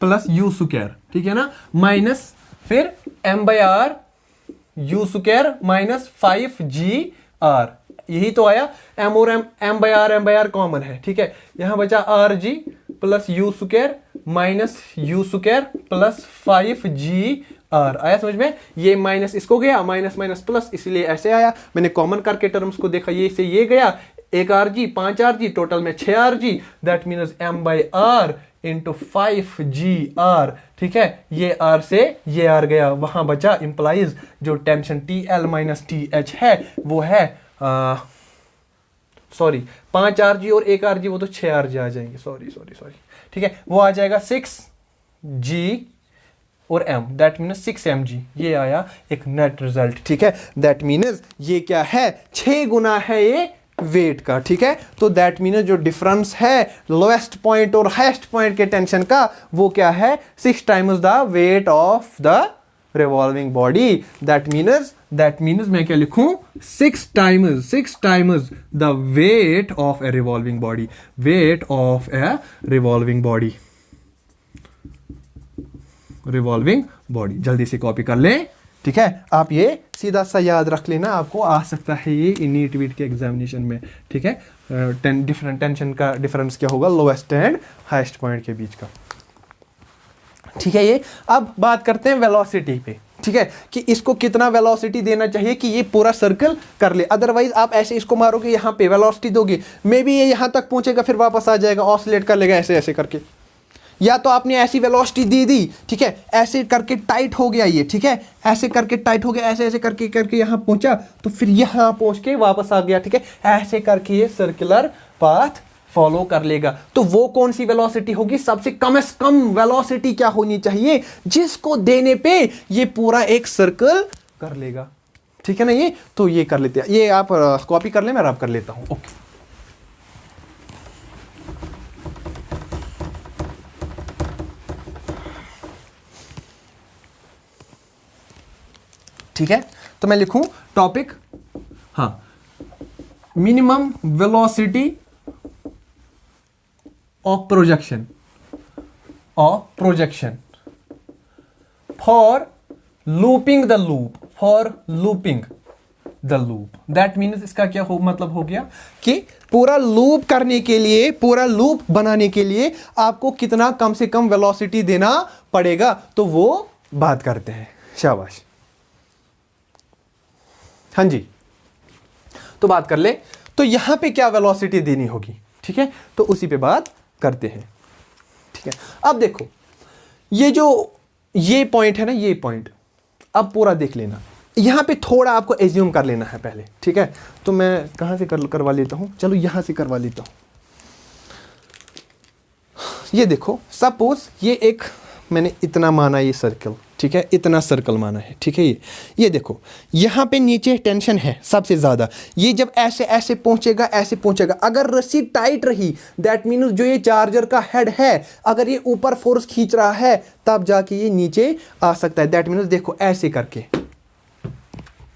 plus U square, ठीक है ना, माइनस फिर M by R U square minus 5GR, यही तो आया, M बाई आर कॉमन है, ठीक है, यहां बचा RG plus U square minus you square plus 5GR, R. आया समझ में? ये माइनस इसको गया, माइनस माइनस प्लस, इसलिए ऐसे आया। मैंने कॉमन करके टर्म्स को देखा, ये से ये गया, 1 RG 5 RG, टोटल में 6 RG, that means m/r into 5GR। ठीक है, ये R से ये R गया, वहां बचा इंप्लाइज जो टेंशन TL माइनस TH है वो है सॉरी 5 RG और 1 RG, वो तो 6 RG आ जाएंगे, सॉरी। ठीक है, वो आ जाएगा 6G और M, दैट मीन्स 6mg। ये आया एक नेट रिजल्ट। ठीक है, दैट मीन्स ये क्या है, 6 गुना है ये वेट का। ठीक है, तो दैट मीन्स जो डिफरेंस है लोएस्ट पॉइंट और हाईएस्ट पॉइंट के टेंशन का वो क्या है, 6 times the weight of the revolving body. That means मैं क्या लिखूं, 6 times the weight of A revolving body, weight of A revolving body. जल्दी से कॉपी कर लें। ठीक है, आप ये सीधा सा याद रख लेना, आपको आ सकता है ये नीट वीट के एग्जामिनेशन में। ठीक है, डिफरेंट टेंशन का डिफरेंस क्या होगा लोएस्ट एंड हाईएस्ट पॉइंट के बीच का। ठीक है, ये अब बात करते हैं वेलोसिटी पे। ठीक है, कि इसको कितना वेलोसिटी देना चाहिए कि ये पूरा सर्कल कर ले। अदरवाइज आप ऐसे इसको मारोगे, यहाँ पे वेलोसिटी दोगे, मे बी ये यहाँ तक पहुंचेगा फिर वापस आ जाएगा, ऑसिलेट कर लेगा ऐसे ऐसे करके। या तो आपने ऐसी वेलोसिटी दे दी, ठीक है, ऐसे करके टाइट हो गया ये, ठीक है, ऐसे करके टाइट हो गया, ऐसे ऐसे करके करके यहाँ पहुंचा, तो फिर यहाँ पहुंच के वापस आ गया। ठीक है, ऐसे करके ये सर्कुलर पाथ फॉलो कर लेगा। तो वो कौन सी वेलोसिटी होगी, सबसे कम से कम वेलोसिटी क्या होनी चाहिए जिसको देने पे ये पूरा एक सर्कल कर लेगा। ठीक है ना, ये तो ये कर लेते हैं, ये आप कॉपी कर ले, मैं रब कर लेता हूं। ओके, ठीक है, तो मैं लिखूं टॉपिक, हाँ, minimum velocity of projection for looping the loop, that means इसका क्या हो मतलब हो गया कि पूरा लूप करने के लिए, पूरा लूप बनाने के लिए आपको कितना कम से कम वेलोसिटी देना पड़ेगा, तो वो बात करते हैं। शाबाश, हाँ जी, तो बात कर ले, तो यहां पे क्या वेलोसिटी देनी होगी। ठीक है, तो उसी पे बात करते हैं। ठीक है, अब देखो ये पॉइंट है ना, ये पॉइंट अब पूरा देख लेना, यहां पे थोड़ा आपको एज्यूम कर लेना है पहले। ठीक है, तो मैं कहां से करवा लेता हूं, चलो यहां से करवा लेता हूं। ये देखो, सपोज ये एक मैंने इतना माना ये सर्कल, ठीक है, इतना सर्कल माना है। ठीक है, ये देखो यहाँ पे नीचे टेंशन है सबसे ज़्यादा, ये जब ऐसे ऐसे पहुँचेगा, ऐसे पहुँचेगा, अगर रस्सी टाइट रही, दैट मीन्स जो ये चार्जर का हेड है, अगर ये ऊपर फोर्स खींच रहा है तब जाके ये नीचे आ सकता है। दैट मीन्स देखो ऐसे करके,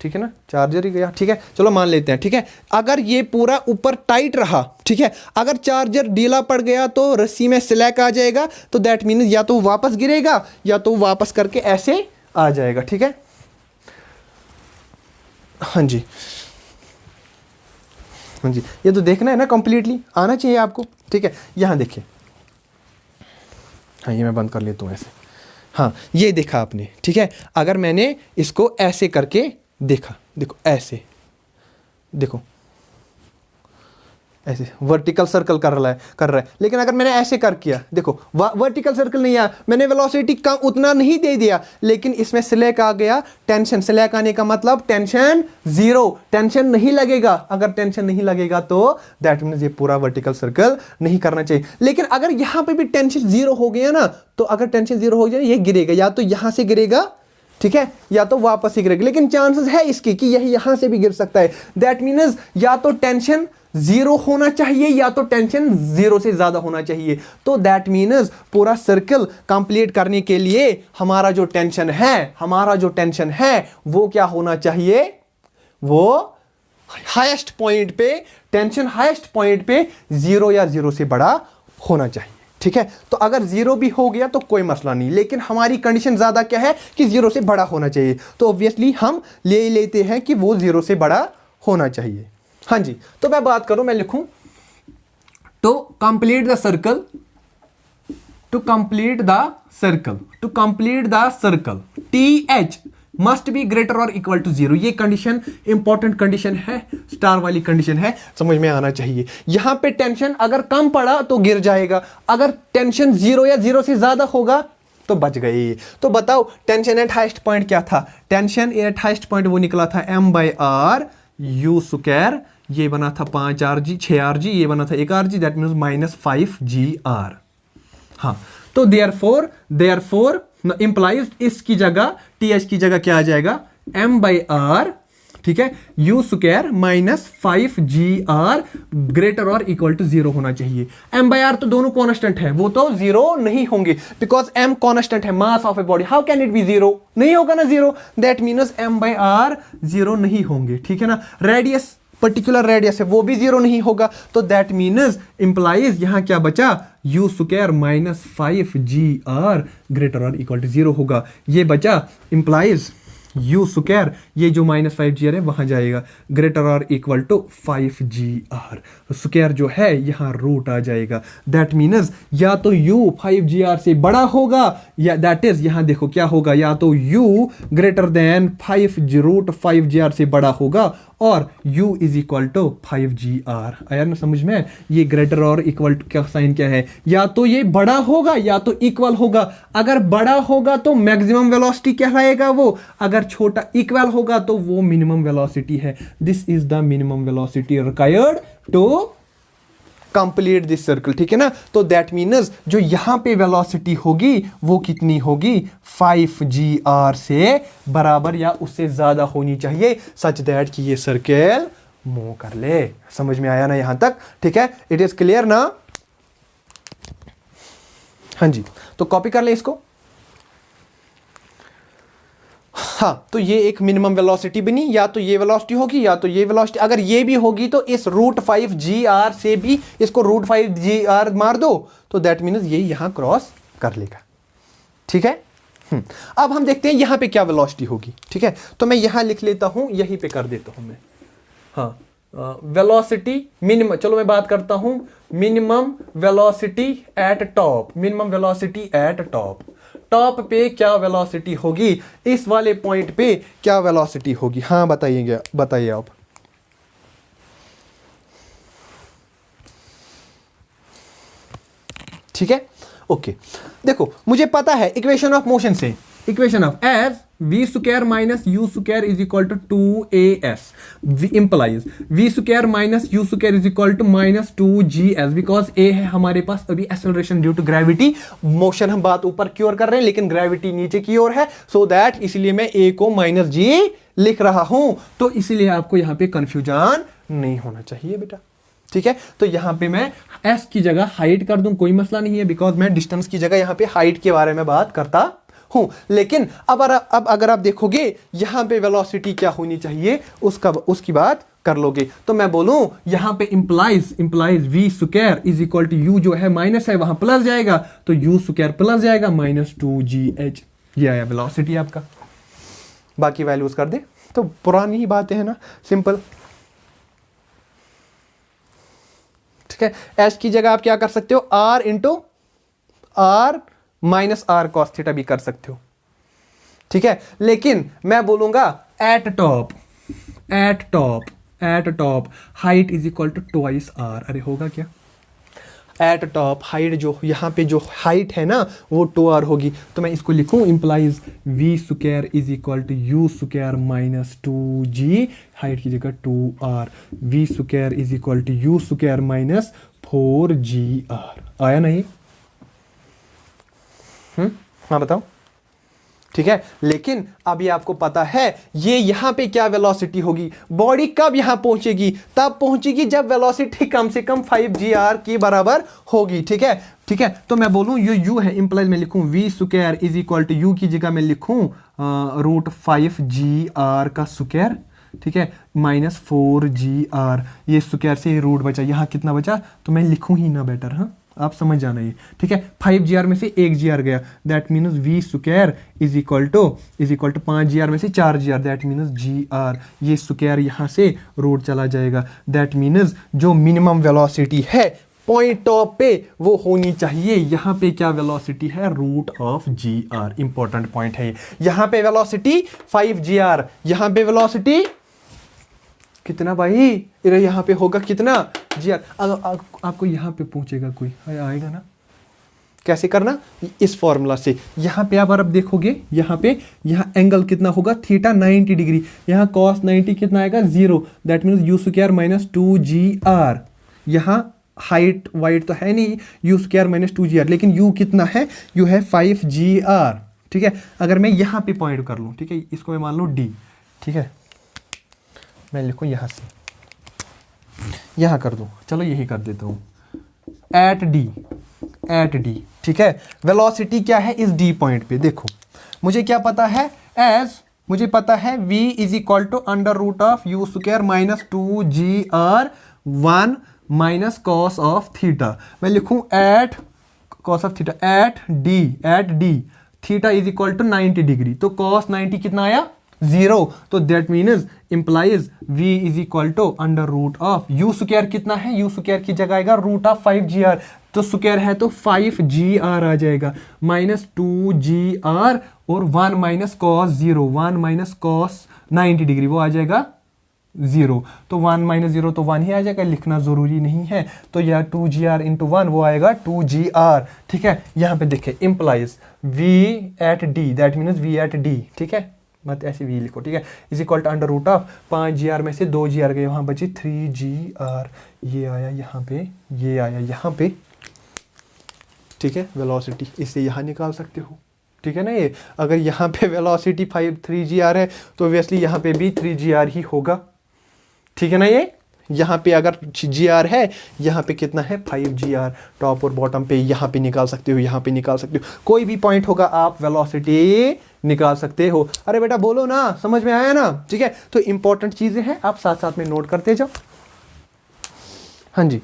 ठीक है ना, चार्जर ही गया। ठीक है, चलो मान लेते हैं। ठीक है, अगर ये पूरा ऊपर टाइट रहा, ठीक है, अगर चार्जर ढीला पड़ गया तो रस्सी में स्लैक आ जाएगा, तो दैट मीन्स या तो वापस गिरेगा या तो वापस करके ऐसे आ जाएगा। ठीक है, हाँ जी, हाँ जी, ये तो देखना है ना, कंप्लीटली आना चाहिए आपको। ठीक है, यहां देखिए, हाँ ये मैं बंद कर लेता हूँ ऐसे, हाँ ये देखा आपने। ठीक है, अगर मैंने इसको ऐसे करके देखा, देखो ऐसे, देखो ऐसे वर्टिकल सर्कल कर रहा है, लेकिन अगर मैंने ऐसे कर किया, देखो वर्टिकल सर्कल नहीं आया, मैंने वेलोसिटी कम उतना नहीं दे दिया, लेकिन इसमें स्लैक आ गया। टेंशन, स्लैक आने का मतलब टेंशन जीरो, टेंशन नहीं लगेगा। अगर टेंशन नहीं लगेगा तो दैट मीन्स ये पूरा वर्टिकल सर्कल नहीं करना चाहिए। लेकिन अगर यहां पे भी टेंशन जीरो हो गया ना, तो अगर टेंशन जीरो हो जाए, ये गिरेगा, या तो यहां से गिरेगा, ठीक है, या तो वापस ही गिरेगा, लेकिन चांसेस है इसकी कि यही यहां से भी गिर सकता है। दैट मीन्स या तो टेंशन जीरो होना चाहिए या तो टेंशन जीरो से ज्यादा होना चाहिए। तो दैट मीन्स पूरा सर्कल कंप्लीट करने के लिए हमारा जो टेंशन है वो क्या होना चाहिए, वो हाईएस्ट पॉइंट पे, टेंशन हाईएस्ट पॉइंट पे जीरो या जीरो से बड़ा होना चाहिए। ठीक है, तो अगर जीरो भी हो गया तो कोई मसला नहीं, लेकिन हमारी कंडीशन ज्यादा क्या है कि जीरो से बड़ा होना चाहिए, तो ऑब्वियसली हम ले लेते हैं कि वो जीरो से बड़ा होना चाहिए। हाँ जी, तो मैं बात करूं, मैं लिखूं, तो complete the circle to complete the circle TH must be greater और इक्वल टू 0। ये कंडीशन इंपॉर्टेंट कंडीशन है, स्टार वाली कंडीशन है, समझ में आना चाहिए। यहां पे टेंशन अगर कम पड़ा तो गिर जाएगा, अगर टेंशन 0 या 0 से ज्यादा होगा तो बच गए। तो बताओ टेंशन एट हाइस्ट पॉइंट क्या था? टेंशन एट हाइस्ट पॉइंट वो निकला था m/r u स्क्वायर, ये बना था 5rg 6rg, ये बना था 1rg, दैट मीन्स -5gr। हाँ, तो देयरफॉर इंप्लाइज इसकी जगह TH की जगह क्या आ जाएगा? m/r, ठीक है, u स्क्वायर -5gr ग्रेटर और इक्वल टू 0 होना चाहिए। m/r तो दोनों कांस्टेंट है, वो तो 0 नहीं होंगे बिकॉज m कांस्टेंट है, mass of a body, how can it be 0? नहीं होगा ना 0, दैट मीन्स m/r 0 नहीं होंगे, ठीक है ना। रेडियस, पर्टिकुलर रेडियस है, वो भी 0 नहीं होगा, तो दैट मीन्स इंप्लाइज यहां क्या बचा? u स्क्वायर -5gr ग्रेटर और इक्वल टू 0 होगा। ये बचा इंप्लाइज u स्क्वायर, ये जो -5gr है वहां जाएगा, ग्रेटर और इक्वल टू 5gr, स्क्वायर जो है यहां रूट आ जाएगा। दैट मीन्स या तो u 5gr से बड़ा होगा, या दैट इज यहां देखो क्या होगा, या तो u ग्रेटर देन 5gr से बड़ा होगा, और u is equal to 5gr। आया ना समझ में? ये ग्रेटर और इक्वल टू का साइन क्या है? या तो ये बड़ा होगा या तो इक्वल होगा। अगर बड़ा होगा तो मैक्सिमम वेलोसिटी कहलाएगा वो, अगर छोटा इक्वल होगा तो वो मिनिमम वेलोसिटी है। This is the minimum velocity required to complete this circle, ठीक है ना। तो दैट मीन्स जो यहां पे वेलोसिटी होगी वो कितनी होगी? 5gr से बराबर या उससे ज्यादा होनी चाहिए, सच दैट कि ये सर्कल मूव कर ले। समझ में आया ना यहां तक? ठीक है, इट इज क्लियर ना? हाँ जी, तो कॉपी कर ले इसको। हाँ, तो ये एक मिनिमम वेलोसिटी बनी, या तो ये वेलोसिटी होगी या तो ये वेलोसिटी। अगर ये भी होगी तो इस √5gr से भी इसको √5gr मार दो, तो दैट मीन्स ये यहां क्रॉस कर लेगा, ठीक है। अब हम देखते हैं यहां पे क्या वेलोसिटी होगी, ठीक है। तो मैं यहां लिख लेता हूं, यहीं पे कर देता हूं मैं। हाँ, वेलोसिटी मिनिमम, चलो मैं बात करता हूं minimum velocity at top. Minimum velocity at top पे क्या वेलोसिटी होगी, इस वाले पॉइंट पे क्या वेलोसिटी होगी? हाँ बताइए आप। ठीक है, ओके। देखो मुझे पता है इक्वेशन ऑफ मोशन से, equation of as v square minus u square is equal to 2as implies v square minus u square is equal to -2gs, because a है हमारे पास अभी acceleration due to gravity. Motion हम बात ऊपर की ओर कर रहे हैं लेकिन ग्रेविटी नीचे की ओर है, सो दैट इसलिए मैं a को -g लिख रहा हूं। तो इसलिए आपको यहां पे कंफ्यूजन नहीं होना चाहिए बेटा, ठीक है। तो यहां पे मैं s की जगह हाइट कर दूं, कोई मसला नहीं है, बिकॉज मैं डिस्टेंस की जगह यहां पे हाइट के बारे में बात करता हूं। लेकिन अब अगर आप देखोगे यहां पे वेलोसिटी क्या होनी चाहिए उसकी बात कर लोगे, तो मैं बोलूं यहां पे implies v square is equal to u जो है माइनस है वहां प्लस जाएगा, तो u स्क्वायर प्लस जाएगा -2gh। ये आया वेलोसिटी आपका। बाकी वैल्यूज कर दे, तो पुरानी ही बातें हैं ना, सिंपल, ठीक है। एस की जगह आप क्या कर सकते हो? r into r minus r cos theta भी कर सकते हो, ठीक है। लेकिन मैं बोलूंगा at top height is equal to twice r। अरे होगा क्या? एट टॉप हाइट जो यहां पे जो हाइट है ना वो 2r होगी, तो मैं इसको लिखूं implies v square is equal to u square minus 2g, height की जगह 2r, v square is equal to u square minus 4gr। आया नहीं? हाँ बताओ, ठीक है। लेकिन अभी आपको पता है ये यहां पे क्या वेलोसिटी होगी, बॉडी कब यहां पहुंचेगी? तब पहुंचेगी जब वेलोसिटी कम से कम 5gr की बराबर होगी, ठीक है, ठीक है। तो मैं बोलूं ये u है, इंप्लाइज में लिखूं v square is equal to u की जगह में लिखूं √5gr का स्क्वायर, ठीक है, -4gr। ये स्क्वायर से रूट बचा, यहां कितना बचा? तो मैं लिखूं ही ना बेटर, हाँ आप समझ जाना ये, ठीक है। 5gr में से 1gr गया, that means v square is equal to 5gr में से 4gr, दैट मीन्स gr। ये स्क्वायर यहां से रूट चला जाएगा, दैट मीन्स जो मिनिमम वेलोसिटी है पॉइंट टॉप पे वो होनी चाहिए। यहां पे क्या वेलोसिटी है, root of g r, important point है। यहां पे वेलोसिटी 5 GR, यहां पे वेलोसिटी कितना भाई, यहां पे होगा कितना जी आर। अगर आपको यहां पे पूछेगा कोई, आएगा ना, कैसे करना, इस फॉर्मूला से। यहां पे आप देखोगे, यहां पे यहां एंगल कितना होगा, थीटा 90 डिग्री, यहां कॉस 90 कितना आएगा, 0, that means you square minus 2GR। यहां हाइट वाइट तो है नहीं, यू स्क्वायर माइनस 2GR, लेकिन यू कितना है, यू है 5GR, ठीक है। अगर मैं यहां पे पॉइंट कर लूं, ठीक है, इसको मैं मान लूं D, ठीक है, मैं लिखूं यहां से, यहां कर दूं, चलो यही कर देता हूं, एट D, ठीक है। वेलोसिटी क्या है इस D पॉइंट पे, देखो मुझे क्या पता है, मुझे पता है V is equal to under root of u square minus 2GR 1 minus cos of theta. मैं लिखूं at cos of theta at D theta is equal to 90 degree, तो कॉस 90 कितना आया, 0, तो that means implies V is equal to under root of u square कितना है, you square की जगह आएगा रूट ऑफ 5GR, तो स्क्वायर है तो 5GR आ जाएगा, माइनस 2GR और 1 minus cos 0, 1 minus cos 90 degree, वो आ जाएगा 0, तो 1 माइनस 0 तो 1 ही आ जाएगा, लिखना जरूरी नहीं है। तो यह 2GR इंटू 1 वो आएगा 2GR, ठीक है। यहाँ पे देखें implies V at D, that means V at D, ठीक है, मत ऐसे V लिखो, ठीक है, is equal to under root of 5GR में से 2GR गए, वहां बची 3GR, ये आया यहाँ पे, ये आया यहाँ पे, ठीक है। वेलोसिटी इससे यहाँ निकाल सकते हो, ठीक है ना। ये अगर यहाँ पे वेलोसिटी 3GR है तो ऑब्वियसली यहाँ पे भी 3GR ही होगा, ठीक है ना। ये यहाँ पे अगर GR है, यहाँ पे कितना है 5GR, टॉप और बॉटम पे यहाँ पे निकाल सकते हो, यहाँ पे निकाल सकते हो, कोई भी पॉइंट होगा आप वेलोसिटी निकाल सकते हो। अरे बेटा बोलो ना, समझ में आया ना, ठीक है। तो इंपॉर्टेंट चीजें हैं, आप साथ साथ में नोट करते जाओ। हाँ जी,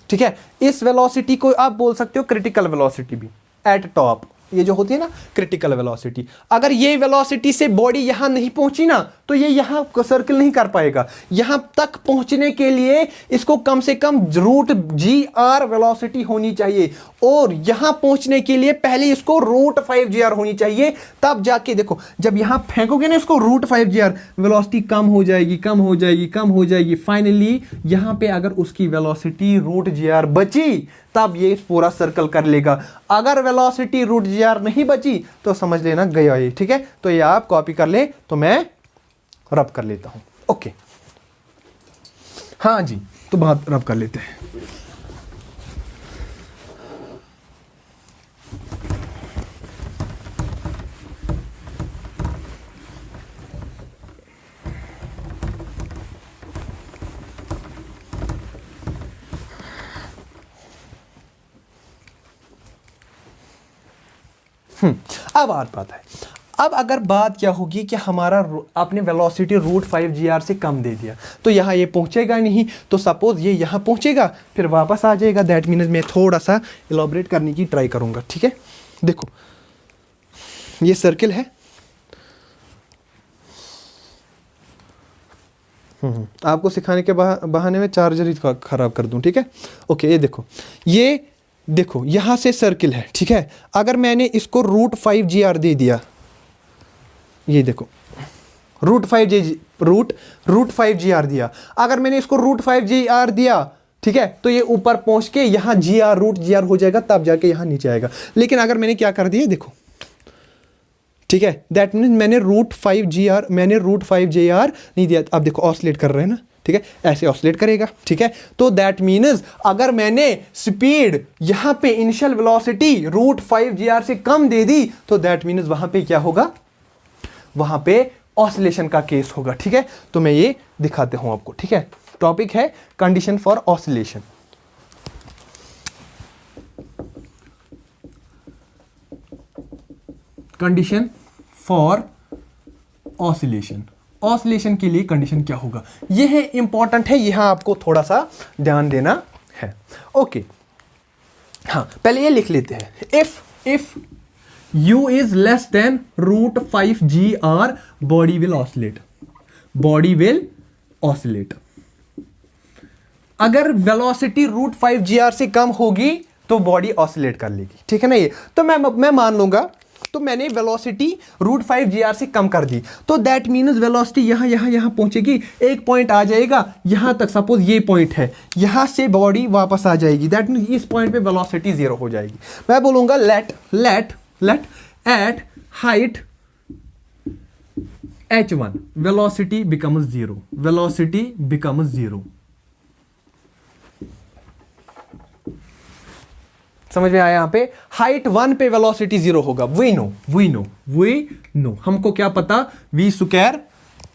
ठीक है। इस वेलोसिटी को आप बोल सकते हो क्रिटिकल वेलोसिटी भी, एट टॉप, ये जो होती है ना क्रिटिकल वेलोसिटी। अगर ये वेलोसिटी से बॉडी यहां नहीं पहुंची ना, तो ये यहां सर्किल नहीं कर पाएगा। यहां तक पहुंचने के लिए इसको कम से कम रूट GR वेलोसिटी होनी चाहिए, और यहां पहुंचने के लिए पहले इसको रूट 5GR होनी चाहिए, तब जाके देखो जब यहां फेंकोगे ना इसको रूट 5GR, वेलोसिटी कम हो जाएगी, कम हो जाएगी, कम हो जाएगी, फाइनली यहां पे अगर उसकी वेलोसिटी रूट GR बची तब ये पूरा सर्कल कर लेगा। अगर वेलोसिटी रूट GR नहीं बची तो समझ लेना गया ये, ठीक है। तो ये आप कॉपी कर ले, तो मैं रब कर लेता हूं, ओके। हाँ जी, तो बात रब कर लेते हैं। अब बात है, अब अगर बात क्या होगी कि हमारा आपने वेलोसिटी रूट 5GR से कम दे दिया, तो यहाँ ये पहुंचेगा नहीं, तो सपोज ये यहाँ पहुंचेगा फिर वापस आ जाएगा, दैट मीन्स मैं थोड़ा सा इलॉबरेट करने की ट्राई करूंगा, ठीक है। देखो ये सर्किल है, आपको सिखाने के बहाने में चार्जर ही खराब कर दूं, ठीक है। ओके, ये देखो यहां से सर्किल है, ठीक है। अगर मैंने इसको रूट 5GR दे दिया, ये देखो रूट 5GR दिया, अगर मैंने इसको रूट 5GR दिया, ठीक है, तो ये ऊपर पहुंच के यहां रूट GR हो जाएगा, तब जाके यहां नीचे आएगा। लेकिन अगर मैंने क्या कर दिया, देखो, ठीक है, दैट मीन्स मैंने रूट 5GR नहीं दिया। अब देखो ऑसिलेट कर रहे हैं ना, ठीक है, ऐसे ऑसिलेट करेगा, ठीक है। तो दैट मीन्स अगर मैंने स्पीड यहां पे इनिशियल वेलोसिटी रूट 5GR से कम दे दी, तो दैट मीन्स वहां पे क्या होगा, वहां पे ऑसिलेशन का केस होगा, ठीक है। तो मैं ये दिखाते हूं आपको, ठीक है। टॉपिक है condition for oscillation. Condition for oscillation, oscillation के लिए कंडीशन क्या होगा, यह है इंपॉर्टेंट है, यहां आपको थोड़ा सा ध्यान देना है, ओके। हाँ, पहले ये लिख लेते हैं, if u is less than root 5GR body will oscillate, अगर वेलोसिटी √5 g से कम होगी तो बॉडी ऑसिलेट कर लेगी, ठीक है ना। ये तो मैं मान लूंगा, तो मैंने वेलोसिटी √5 g से कम कर दी, तो दैट मीन्स वेलोसिटी यहां पहुंचेगी, एक पॉइंट आ जाएगा यहां तक, सपोज ये पॉइंट है, यहां से बॉडी वापस आ जाएगी, दैट मीन्स इस पॉइंट पे वेलोसिटी 0 हो जाएगी। मैं बोलूंगा let at height h1 velocity becomes 0, velocity becomes 0। समझ में आया? यहां पे हाइट 1 पे वेलोसिटी 0 होगा, वी नो हमको क्या पता, v square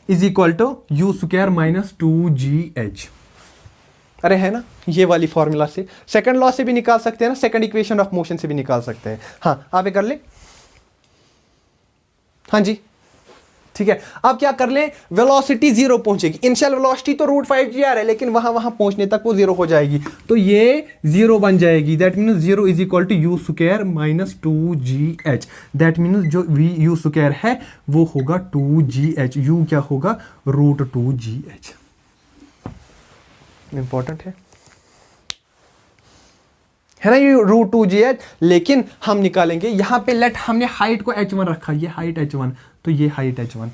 is equal to u square minus 2gh। अरे है ना, ये वाली फॉर्मूला से, सेकंड लॉ से भी निकाल सकते हैं ना, सेकंड इक्वेशन ऑफ मोशन से भी निकाल सकते हैं। हाँ आप ये कर ले, हाँ जी ठीक है। अब क्या कर ले, वेलोसिटी 0 पहुंचेगी, इनिशियल वेलोसिटी तो √5g है, लेकिन वहां पहुंचने तक वो 0 हो जाएगी, तो ये 0 बन जाएगी, that means 0 is equal to u square minus 2gh। That means जो u स्क्वायर है वो होगा 2gh, u क्या होगा, √2gh। इंपॉर्टेंट है ना ये √2gh। लेकिन हम निकालेंगे यहां पे, लेट हमने हाइट को h1 रखा, ये हाइट h1, तो ये हाइट h1,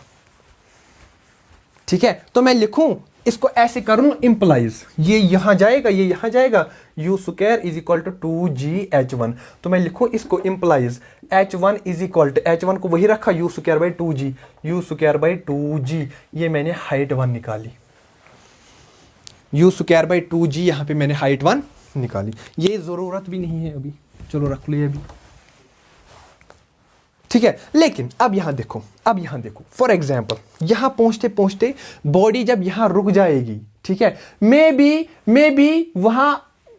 ठीक है। तो मैं लिखूं इसको ऐसे करूं, इंप्लाइज ये यहां जाएगा, ये यहां जाएगा, u square is equal to 2gh1। तो मैं लिखूं इसको, implies h1 is equal to, h1 को वही रखा, u square by 2g, u square by 2g, ये मैंने हाइट 1 निकाली, u स्क्वायर बाई 2g, यहां पे मैंने हाइट 1 निकाली। ये जरूरत भी नहीं है अभी, चलो रख लिया अभी, ठीक है। लेकिन अब यहां देखो, फॉर एग्जाम्पल यहां पहुंचते पहुंचते बॉडी जब यहां रुक जाएगी, ठीक है, मे बी वहां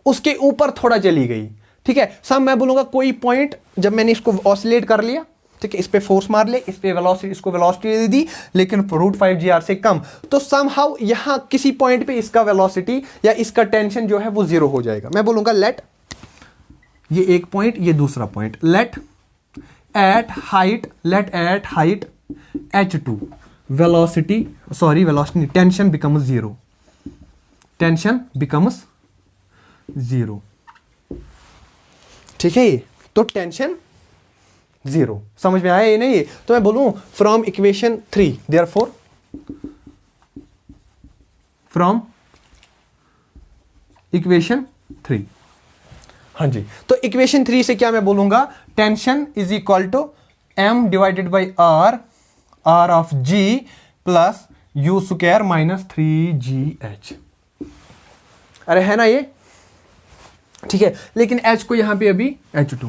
उसके ऊपर थोड़ा चली गई, ठीक है। सब मैं बोलूंगा कोई पॉइंट, जब मैंने इसको ऑसिलेट कर लिया, ठीक है, इस पे फोर्स मार ले, इस पे वेलोसिटी, इसको वेलोसिटी दे दी, लेकिन √5g से कम, तो समहाउ यहां किसी पॉइंट पे इसका वेलोसिटी या इसका टेंशन जो है वो 0 हो जाएगा। मैं बोलूंगा लेट, ये एक पॉइंट, ये दूसरा point, let at height h2 velocity tension becomes 0, ठीक है। ये तो टेंशन 0, समझ में आया ये नहीं? तो मैं बोलूं from equation 3, therefore from equation 3, हाँ जी, तो इक्वेशन 3 से क्या मैं बोलूंगा, tension is equal to m divided by r of g plus u square minus 3gh। अरे है ना ये, ठीक है। लेकिन h को यहां पे अभी h2,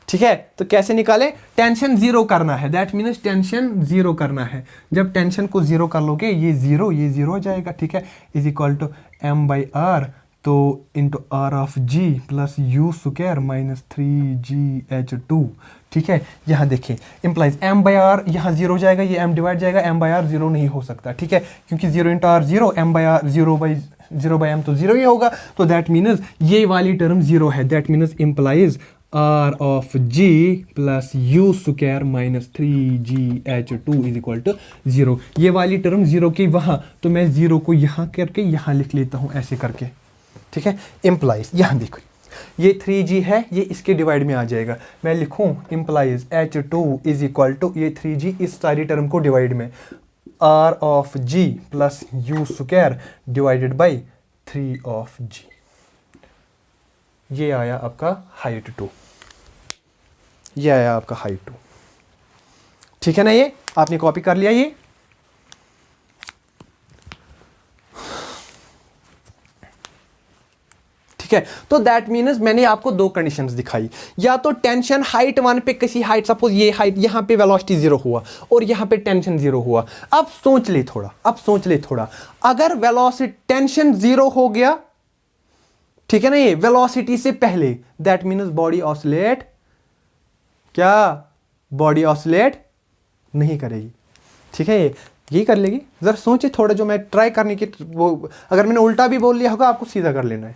ठीक है। तो कैसे निकाले, टेंशन 0 करना है, दैट मीन्स टेंशन 0 करना है। जब टेंशन को 0 कर लोगे, ये 0 हो जाएगा, ठीक है, is equal to m by r, तो into r of g plus u square minus 3gh2, ठीक है। यहाँ देखिए इंप्लाइज m बाई r, यहाँ 0 हो जाएगा, ये m डिवाइड जाएगा, m बाई r 0 नहीं हो सकता, ठीक है, क्योंकि 0 into r 0, m by r 0 by m तो 0 ही होगा, तो दैट मीन्स ये वाली टर्म 0 है, that means implies r of g plus u square minus 3gh2 is equal to 0। ये वाली टर्म 0 की वहां, तो मैं 0 को यहां करके यहां लिख लेता हूं ऐसे करके, ठीक है। इंप्लाइज यहां देखो, ये 3g है, ये इसके डिवाइड में आ जाएगा, मैं लिखूं implies h2 is equal to, ये 3g इस सारी टर्म को डिवाइड में, r of g plus u square divided by 3 of g, ये आया आपका हाइट 2, ये आया आपका हाइट 2, ठीक है ना। ये आपने कॉपी कर लिया ये, ठीक है। तो दैट मीन्स मैंने आपको दो कंडीशंस दिखाई, या तो टेंशन हाइट 1 पे किसी हाइट, सपोज ये हाइट, यहां पे वेलोसिटी 0 हुआ और यहां पे टेंशन 0 हुआ। अब सोच ले थोड़ा, अगर वेलोसिटी टेंशन 0 हो गया, ठीक है ना, ये वेलोसिटी से पहले, दैट मीन्स बॉडी ऑसिलेट, क्या बॉडी ऑसिलेट नहीं करेगी, ठीक है, ये कर लेगी। जरा सोचिए थोड़ा, जो मैं ट्राई करने की, वो अगर मैंने उल्टा भी बोल लिया होगा आपको सीधा कर लेना है,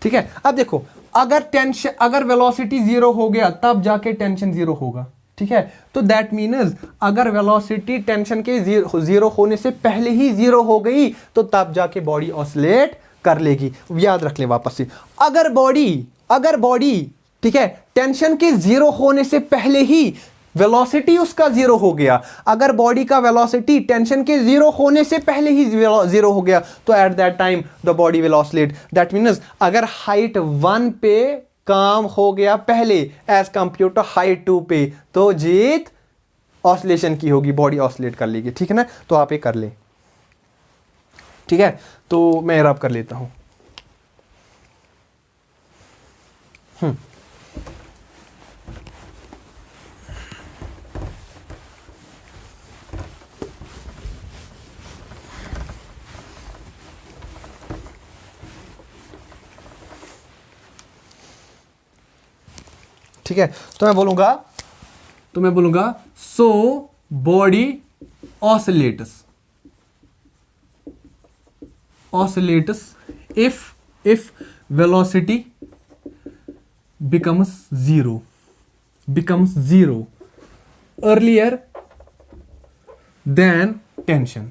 ठीक है। अब देखो, अगर वेलोसिटी 0 हो गया तब जाके टेंशन 0 होगा, ठीक है, तो दैट मीन्स अगर वेलोसिटी टेंशन के जीरो होने से पहले ही जीरो हो गई तो तब जाके बॉडी ऑसिलेट कर लेगी। याद रख ले वापस से, अगर बॉडी ठीक है टेंशन के जीरो होने से पहले ही वेलोसिटी उसका जीरो हो गया, अगर बॉडी का वेलोसिटी टेंशन के जीरो होने से पहले ही जीरो हो गया तो eight that time the body will oscillate. That means अगर हाइट 1 पे काम हो गया पहले एज कंपेयर टू हाइट 2 पे तो जीत ऑसिलेशन की होगी, बॉडी ऑसिलेट कर लेगी। ठीक है ना, तो आप ये कर ले। ठीक है, तो मैं रब कर लेता हूं। ठीक है, तो मैं बोलूंगा so body oscillates if velocity becomes zero earlier than tension।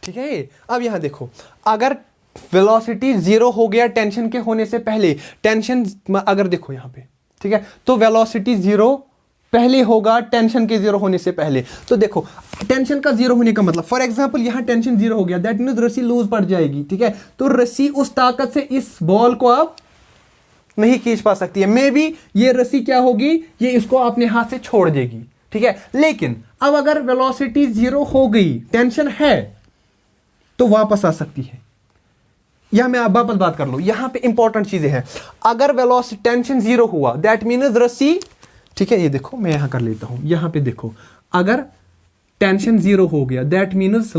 ठीक है, अब यहां देखो, अगर वेलोसिटी जीरो हो गया टेंशन के होने से पहले, टेंशन अगर देखो यहां पे, ठीक है, तो वेलोसिटी जीरो पहले होगा टेंशन के जीरो होने से पहले। तो देखो टेंशन का जीरो होने का मतलब, फॉर एग्जांपल यहां टेंशन जीरो हो गया, दैट मीन्स रस्सी लूज पड़ जाएगी। ठीक है, तो रस्सी उस ताकत से इस बॉल को आप नहीं खींच पा सकती है। मे बी ये रस्सी क्या होगी, ये इसको अपने हाथ से छोड़ देगी। ठीक है, लेकिन अब अगर वेलोसिटी जीरो हो गई, टेंशन है, तो वापस आ सकती है। यहां मैं वापस बात कर लो, यहां पे इंपॉर्टेंट चीजें हैं। अगर वेलोसिटी टेंशन जीरो हुआ दैट मीन्स रस्सी, ठीक है, ये देखो मैं यहां कर लेता हूं, यहां पे देखो, अगर टेंशन जीरो हो गया दैट मीन्स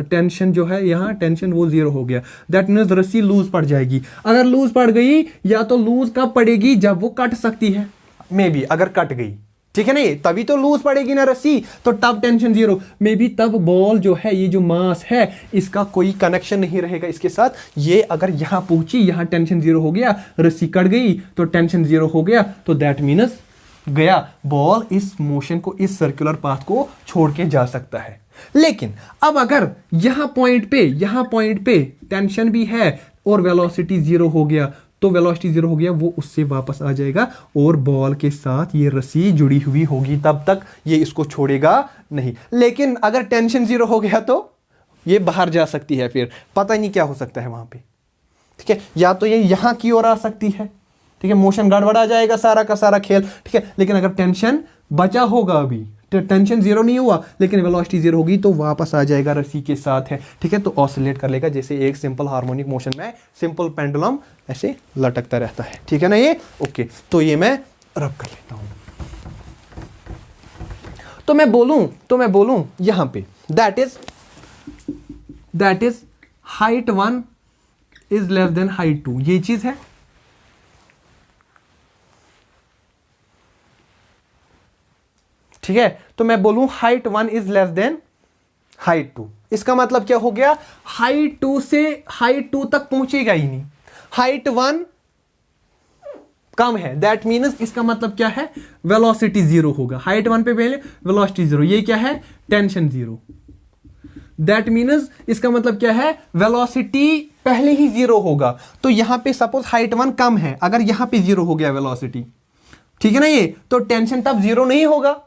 टेंशन जो है यहां टेंशन वो जीरो हो गया, दैट मीन्स रस्सी लूज पड़ जाएगी। अगर लूज पड़ गई, या तो लूज कब पड़ेगी, जब वो कट सकती है, मे बी अगर कट गई, ठीक है ना, ये तभी तो लूज पड़ेगी ना रस्सी, तो तब टेंशन जीरो। मे बी तब बॉल जो है, ये जो मास है, इसका कोई कनेक्शन नहीं रहेगा इसके साथ। ये अगर यहां पहुंची, यहां टेंशन जीरो हो गया, रस्सी कट गई तो टेंशन जीरो हो गया, तो दैट मीन्स गया, बॉल इस मोशन को, इस सर्कुलर पाथ को छोड़ के जा सकता है। लेकिन अब अगर यहां पॉइंट पे टेंशन भी है और वेलोसिटी जीरो हो गया, तो वेलोसिटी जीरो हो गया, वो उससे वापस आ जाएगा और बॉल के साथ ये रस्सी जुड़ी हुई होगी, तब तक ये इसको छोड़ेगा नहीं। लेकिन अगर टेंशन जीरो हो गया तो ये बाहर जा सकती है, फिर पता नहीं क्या हो सकता है वहां पे। ठीक है, या तो ये यहां की ओर आ सकती है, ठीक है, मोशन गड़बड़ा जाएगा सारा का सारा खेल। ठीक है, लेकिन अगर टेंशन बचा होगा, अभी टेंशन जीरो नहीं हुआ लेकिन वेलोसिटी जीरो होगी, तो वापस आ जाएगा रस्सी के साथ है। ठीक है, तो ऑसिलेट कर लेगा, जैसे एक सिंपल हार्मोनिक मोशन में सिंपल पेंडुलम ऐसे लटकता रहता है। ठीक है ना, ये ओके, तो ये मैं रब कर लेता हूं। तो मैं बोलूं यहां पे that is height 1 is less then height 2, ये चीज है। ठीक है, तो मैं बोलूं height 1 is less then height 2, इसका मतलब क्या हो गया, हाइट 2 से हाइट 2 तक पहुंचेगा ही नहीं, हाइट 1 कम है, दैट मीन्स इसका मतलब क्या है, वेलोसिटी जीरो होगा। हाइट 1 पे पहले वेलोसिटी जीरो, ये क्या है, टेंशन जीरो, दैट मीन्स इसका मतलब क्या है, वेलोसिटी पहले ही जीरो होगा। तो यहां पे सपोज हाइट 1 कम है, अगर यहां पे जीरो हो गया वेलोसिटी, ठीक है ना, ये तो टेंशन तब जीरो नहीं होगा।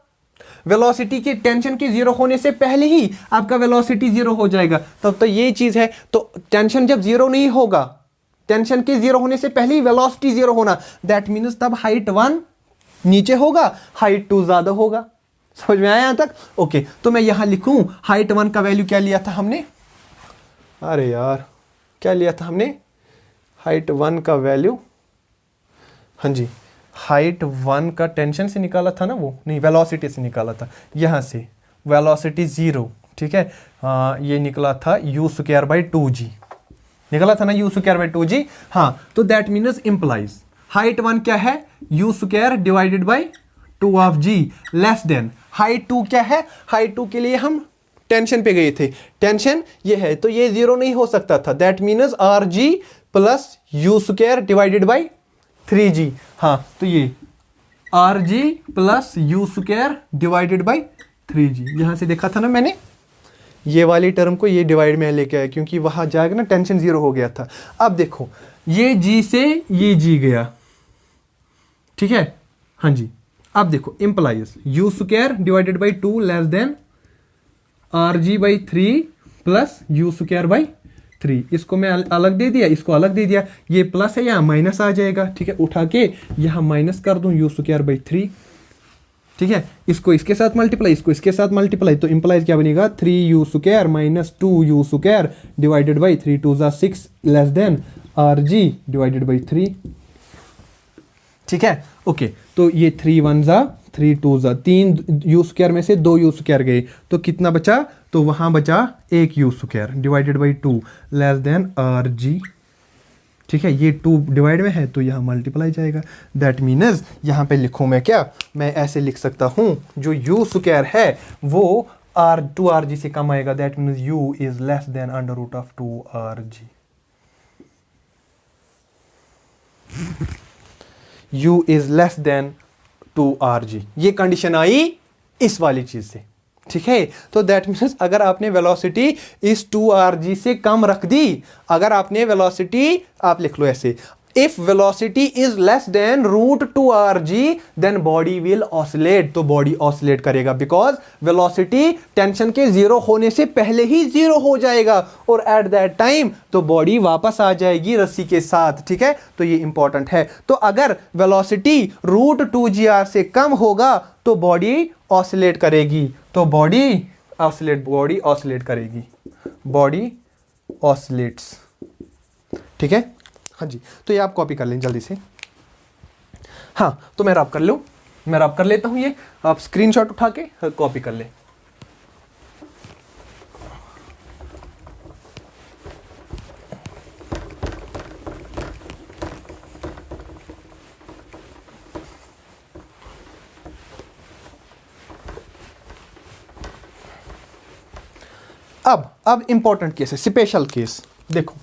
वेलोसिटी के टेंशन के जीरो होने से पहले ही आपका वेलोसिटी जीरो हो जाएगा, तब तो ये चीज है। तो टेंशन जब जीरो नहीं होगा, टेंशन के जीरो होने से पहले ही वेलोसिटी जीरो होना, दैट मीन्स तब हाइट 1 नीचे होगा, हाइट 2 ज्यादा होगा। समझ में आया यहां तक? ओके, तो मैं यहां लिखूं हाइट 1 का वैल्यू क्या लिया था हमने, अरे यार क्या लिया था हमने, हाइट 1 का वैल्यू, हाँ जी, हाइट 1 का टेंशन से निकाला था ना, वो नहीं वेलोसिटी से निकाला था, यहां से वेलोसिटी जीरो, ठीक है, ये निकला था u²/2g, निकला था ना u²/2g। हाँ, तो दैट मीन्स इंप्लाइज हाइट 1 क्या है, u²/2g लेस देन हाइट 2 क्या है, हाइट 2 के लिए हम टेंशन पे गए थे, टेंशन ये है, तो ये जीरो नहीं हो सकता था, that means rg + u²/2 3g, हाँ तो ये are G plus U square divided by 3g, यहां से देखा था ना मैंने, ये वाली टर्म को ये डिवाइड में लेके आया क्योंकि वहां जाकर ना टेंशन 0 हो गया था। अब देखो ये g से ये g गया, ठीक है, हाँ जी। अब देखो implies you square divided by 2 less than R G by 3 plus U square by 3, इसको मैं अलग दे दिया, इसको अलग दे दिया, ये प्लस है यहाँ माइनस आ जाएगा, ठीक है, उठा के यहाँ माइनस कर दूं यू स्क्वायर बाई 3, ठीक है, इसको इसके साथ मल्टीप्लाई, इसको इसके साथ मल्टीप्लाई, तो इंप्लाइज क्या बनेगा 3u square minus 2u square divided by 3 2 जा 6 less than R G divided by 3, ठीक है, ओके। तो ये 3 1 जा 3 2 जा 3 यू स्क्वायर में से 2 यू स्क्वायर गए, तो कितना बचा, तो वहां बचा 1 you square divided by 2 less than R G, ठीक है, ये 2 डिवाइड में है तो यहाँ मल्टीप्लाई जाएगा, दैट मीन्स यहाँ पे लिखूं मैं क्या, मैं ऐसे लिख सकता हूं जो यू स्क्वायर है वो टू आर जी से कम आएगा, that means u is less than under root of 2 r g, u is less than 2rg, ये कंडीशन आई इस वाली चीज से, ठीक है। तो दैट मीन्स अगर आपने वेलोसिटी इस 2rg से कम रख दी, अगर आपने वेलोसिटी, आप लिख लो ऐसे, if velocity is less than root 2rg then body will oscillate, तो बॉडी ऑसिलेट करेगा बिकॉज वेलोसिटी टेंशन के 0 होने से पहले ही 0 हो जाएगा और एट दैट टाइम तो बॉडी वापस आ जाएगी रस्सी के साथ, ठीक है, तो ये इंपॉर्टेंट है। तो अगर वेलोसिटी रूट 2gr से कम होगा तो बॉडी ऑसिलेट करेगी, तो बॉडी ऑसिलेट करेगी, बॉडी ऑसिलेट्स, ठीक है, हाँ जी। तो ये आप कॉपी कर लें जल्दी से, हाँ तो मैं रब कर लेता हूं, ये आप स्क्रीनशॉट उठा के कॉपी कर लें। अब इंपॉर्टेंट केस है, स्पेशल केस, देखो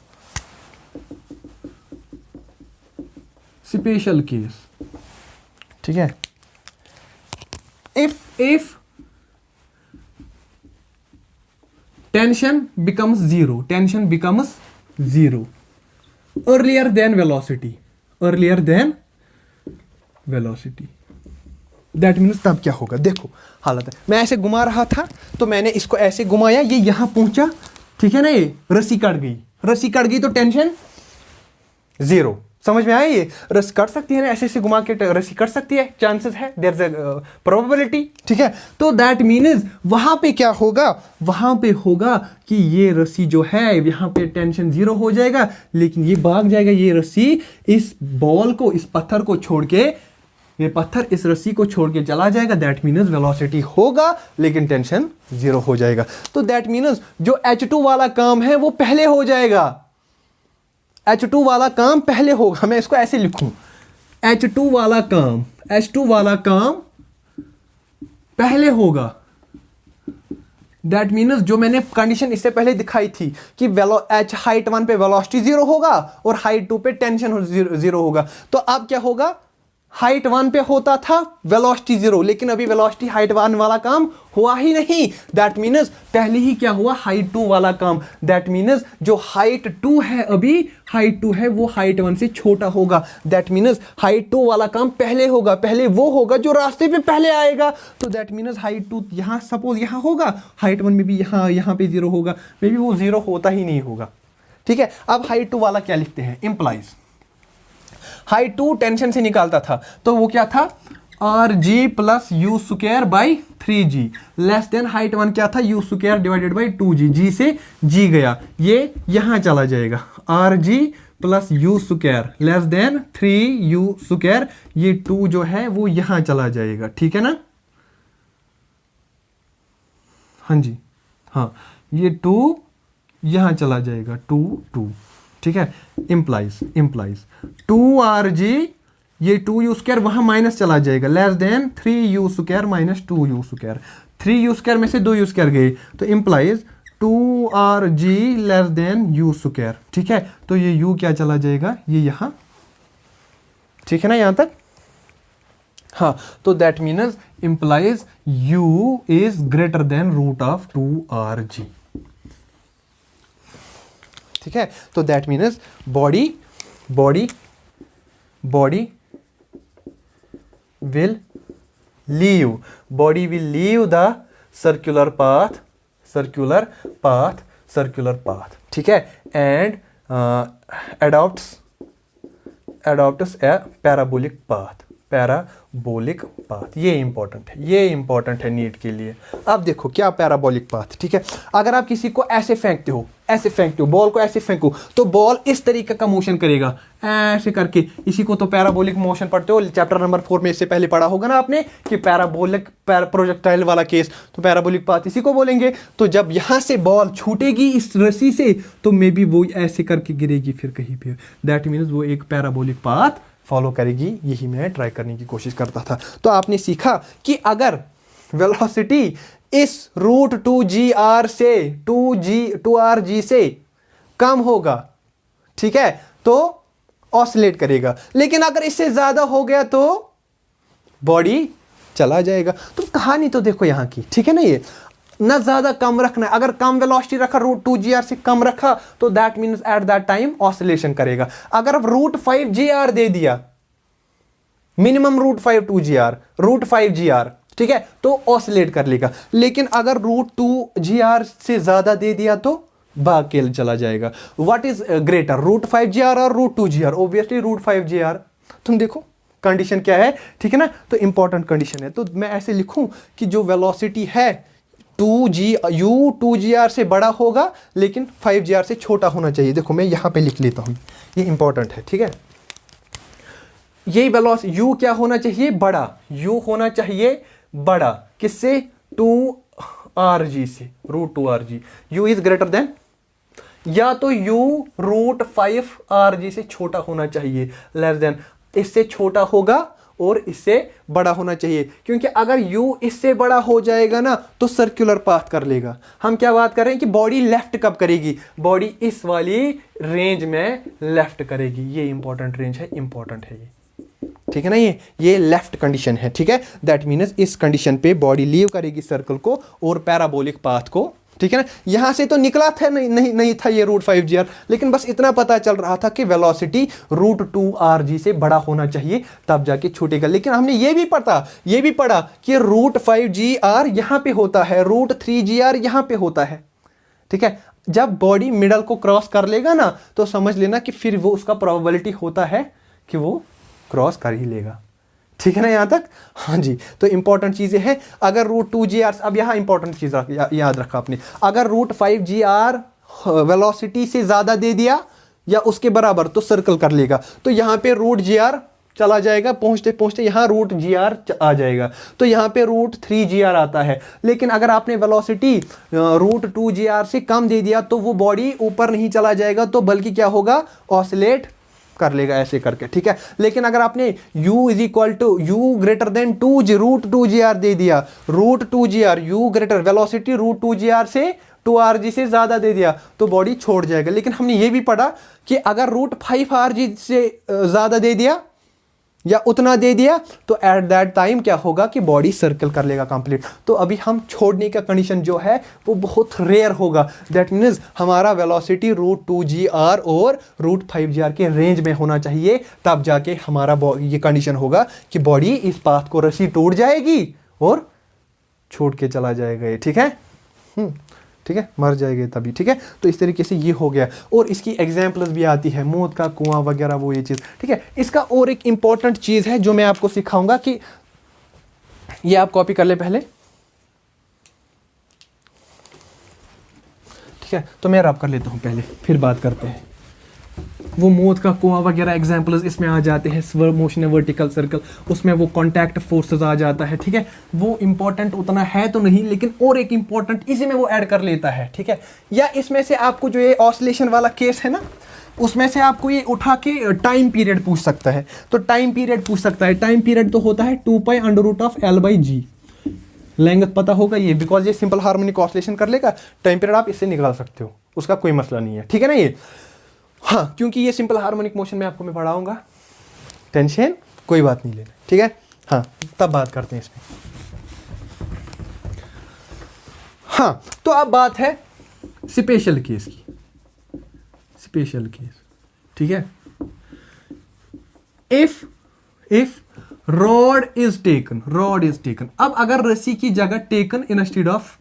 स्पेशल केस, ठीक है, if tension becomes zero earlier than velocity, that means तब क्या होगा, देखो हालत है, मैं ऐसे घुमा रहा था तो मैंने इसको ऐसे घुमाया, ये यहां पहुंचा, ठीक है ना, ये रस्सी कट गई तो टेंशन 0, समझ में आया, ये रस्सी कट सकती है ना, ऐसे घुमा के रस्सी कट सकती है, चांसेस है, देयर इज अ प्रोबेबिलिटी, ठीक है। तो दैट मीन्स वहां पे क्या होगा, वहां पे होगा कि ये रस्सी जो है यहां पे टेंशन 0 हो जाएगा, लेकिन ये भाग जाएगा, ये रस्सी इस बॉल को, इस पत्थर को छोड़ के, ये पत्थर इस रस्सी को छोड़ के चला जाएगा, दैट मीन्स वेलोसिटी होगा लेकिन टेंशन 0 हो जाएगा। तो दैट मीन्स जो H2 वाला काम है वो पहले हो जाएगा, H2 वाला काम पहले होगा, मैं इसको ऐसे लिखूं, H2 वाला काम पहले होगा, दैट मीन्स जो मैंने कंडीशन इससे पहले दिखाई थी कि हाइट 1 पे वेलोसिटी 0 होगा और हाइट 2 पे टेंशन 0 होगा, तो अब क्या होगा, हाइट 1 पे होता था वेलोसिटी 0, लेकिन अभी वेलोसिटी हाइट 1 वाला काम हुआ ही नहीं, दैट मीन्स पहले ही क्या हुआ, हाइट 2 वाला काम, दैट मीन्स जो हाइट 2 है, अभी हाइट 2 है वो हाइट 1 से छोटा होगा, दैट मीन्स हाइट 2 वाला काम पहले होगा, पहले वो होगा जो रास्ते पे पहले आएगा, तो दैट मीन्स हाइट 2 यहां सपोज यहां होगा, हाइट 1 में भी यहां पे 0 होगा, मे बी वो 0 होता ही नहीं होगा, ठीक है। अब हाइट 2 वाला क्या लिखते हैं, इंप्लाइज हाइट 2 टेंशन से निकालता था, तो वो क्या था, are G plus U square by 3g less than height 1 क्या था, you square divided by 2g, जी से g गया, ये यहां चला जाएगा, are G plus U square less than 3u square, ये 2 जो है वो यहां चला जाएगा, ठीक है ना, हाँ जी, हाँ ये 2 यहां चला जाएगा, 2 ठीक है, इंप्लाइज 2rg, ये 2u स्क्वायर वहां माइनस चला जाएगा, less than 3u square minus 2u square, 3u square में से 2u स्क्वायर गए, तो implies 2rg less than u square, ठीक है, तो ये u क्या चला जाएगा, ये यहां ठीक है ना यहां तक? हाँ, तो that means implies u is greater than root of 2rg। ठीक है, तो दैट मीन्स body will leave the circular path, ठीक है, and adopts a parabolic path। ये इंपॉर्टेंट है नीट के लिए। अब देखो क्या पैराबोलिक पाथ, ठीक है, अगर आप किसी को ऐसे फेंकते हो, बॉल को ऐसे फेंको, तो बॉल इस तरीके का मोशन करेगा ऐसे करके। इसी को तो पैराबोलिक मोशन पढ़ते हो, चैप्टर नंबर 4 में इससे पहले पढ़ा होगा ना आपने कि पैराबोलिक प्रोजेक्टाइल वाला केस, तो पैराबोलिक पाथ इसी को बोलेंगे। तो जब यहां से बॉल छूटेगी इस रस्सी से, तो मे बी वो ऐसे करके गिरेगी फिर कहीं पे, दैट मीन्स वो एक पैराबोलिक पाथ फॉलो करेगी। यही मैं ट्राई करने की कोशिश करता था। तो आपने सीखा कि अगर वेलोसिटी इस रूट 2gr से 2rg से कम होगा, ठीक है, तो ऑसिलेट करेगा, लेकिन अगर इससे ज्यादा हो गया तो बॉडी चला जाएगा। तो कहानी तो देखो यहां की, ठीक है ना, ये ना ज्यादा कम रखना है। अगर कम वेलोसिटी रखा, रूट 2gr से कम रखा, तो that means eight that time oscillation करेगा। अगर अब रूट 5gr दे दिया, मिनिमम रूट 5gr, ठीक है, तो ऑसिलेट कर लेगा। लेकिन अगर रूट 2gr से ज्यादा दे दिया तो भाग के चला जाएगा। What is greater, root 5gr और root 2gr? Obviously root 5gr। तुम देखो कंडीशन क्या है, ठीक है ना, तो इंपॉर्टेंट कंडीशन है। तो मैं ऐसे लिखूं कि जो वेलोसिटी है u 2gr से बड़ा होगा, लेकिन 5gr से छोटा होना चाहिए। देखो मैं यहां पे लिख लेता हूं, ये इंपॉर्टेंट है, ठीक है। यही वेलोसिटी u क्या होना चाहिए, बड़ा, u होना चाहिए बड़ा, किससे, 2rg से, रूट 2rg। u is greater than, या तो u रूट 5rg से छोटा होना चाहिए, लेस देन, इससे छोटा होगा और इससे बड़ा होना चाहिए। क्योंकि अगर u इससे बड़ा हो जाएगा ना, तो सर्कुलर पाथ कर लेगा। हम क्या बात कर रहे हैं कि बॉडी लेफ्ट कब करेगी, बॉडी इस वाली रेंज में लेफ्ट करेगी। ये इंपॉर्टेंट रेंज है, इंपॉर्टेंट है ये, ठीक है ना, ये लेफ्ट कंडीशन है, ठीक है। दैट मीन्स इस कंडीशन पे बॉडी लीव करेगी सर्कल को और पैराबोलिक पाथ को, ठीक है ना। यहां से तो निकला था नहीं था ये रूट 5gr, लेकिन बस इतना पता चल रहा था कि वेलोसिटी रूट 2rg से बड़ा होना चाहिए, तब जाके छूटेगा। लेकिन हमने ये भी पढ़ा कि रूट 5gr यहां पे होता है, रूट 3gr यहां पे होता है, ठीक है। जब बॉडी मिडल को क्रॉस कर लेगा ना, तो समझ लेना कि फिर वो उसका प्रोबेबिलिटी होता है कि वो क्रॉस कर ही लेगा, ठीक है ना यहां तक। हाँ जी, तो इंपॉर्टेंट चीजें हैं। अगर रूट 2gr, अब यहां इंपॉर्टेंट चीज याद रखा आपने, अगर रूट 5gr वेलोसिटी से ज्यादा दे दिया या उसके बराबर, तो सर्कल कर लेगा। तो यहां पे रूट gr चला जाएगा, पहुंचते पहुंचते यहां रूट gr आ जाएगा, तो यहां पे रूट 3gr आता है। लेकिन अगर आपने वेलोसिटी रूट 2gr से कम दे दिया, तो वो बॉडी ऊपर नहीं चला जाएगा, तो बल्कि क्या होगा, ऑसिलेट कर लेगा ऐसे करके, ठीक है। लेकिन अगर आपने u is equal to u greater than root 2gr दे दिया, root 2gr u greater, velocity root 2gr से 2rg से ज्यादा दे दिया, तो बॉडी छोड़ जाएगा। लेकिन हमने ये भी पढ़ा कि अगर रूट 5rg से ज्यादा दे दिया या उतना दे दिया, तो एट दैट टाइम क्या होगा कि बॉडी सर्कल कर लेगा कंप्लीट। तो अभी हम छोड़ने का कंडीशन जो है वो बहुत रेयर होगा। दैट मीन्स हमारा वेलोसिटी रूट 2gr और रूट 5gr के रेंज में होना चाहिए, तब जाके हमारा ये कंडीशन होगा कि बॉडी इस पाथ को रस्सी टूट जाएगी और छोड़ के चला जाएगा ये, ठीक है, ठीक है, मर जाएंगे तभी, ठीक है। तो इस तरीके से ये हो गया। और इसकी एग्जाम्पल्स भी आती है, मौत का कुआं वगैरह, वो ये चीज़, ठीक है। इसका और एक इंपॉर्टेंट चीज़ है जो मैं आपको सिखाऊंगा, कि ये आप कॉपी कर ले पहले, ठीक है। तो मैं रब कर लेता हूँ पहले, फिर बात करते हैं। वो मौत का कुआं वगैरह एग्जाम्पल्स इसमें आ जाते हैं, स्वर मोशन वर्टिकल सर्कल, उसमें वो कॉन्टैक्ट फोर्सेस आ जाता है, ठीक है। वो इंपॉर्टेंट उतना है तो नहीं, लेकिन और एक इंपॉर्टेंट इसी में वो ऐड कर लेता है, ठीक है। या इसमें से आपको जो ये ऑसिलेशन वाला केस है ना, उसमें से आपको ये उठा के टाइम पीरियड पूछ सकता है। तो टाइम पीरियड पूछ सकता है, टाइम पीरियड तो होता है 2π√L/g, लेंथ पता होगा ये, बिकॉज ये सिंपल हार्मोनिक ऑसिलेशन कर लेगा। टाइम पीरियड आप इससे निकाल सकते हो, उसका कोई मसला नहीं है, ठीक है ना ये। हाँ, क्योंकि ये सिंपल हार्मोनिक मोशन में आपको मैं पढ़ाऊंगा, टेंशन कोई बात नहीं लेना, ठीक है। हाँ, तब बात करते हैं इसमें। हाँ, तो अब बात है स्पेशल केस की, स्पेशल केस, ठीक है। इफ रॉड इज टेकन, अब अगर रस्सी की जगह टेकन इंस्टेड ऑफ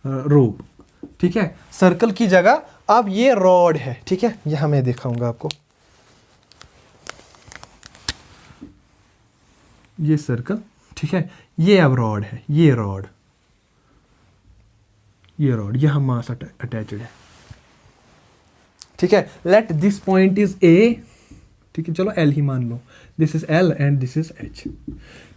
रोप, ठीक है, सर्कल की जगह अब ये रॉड है, ठीक है। यहां मैं दिखाऊंगा आपको, ये सर्कल, ठीक है, ये अब रॉड है, ये रॉड यहां मास अटैच्ड है, ठीक है। Let this point is A, ठीक है, चलो एल ही मान लो, this is L and this is H,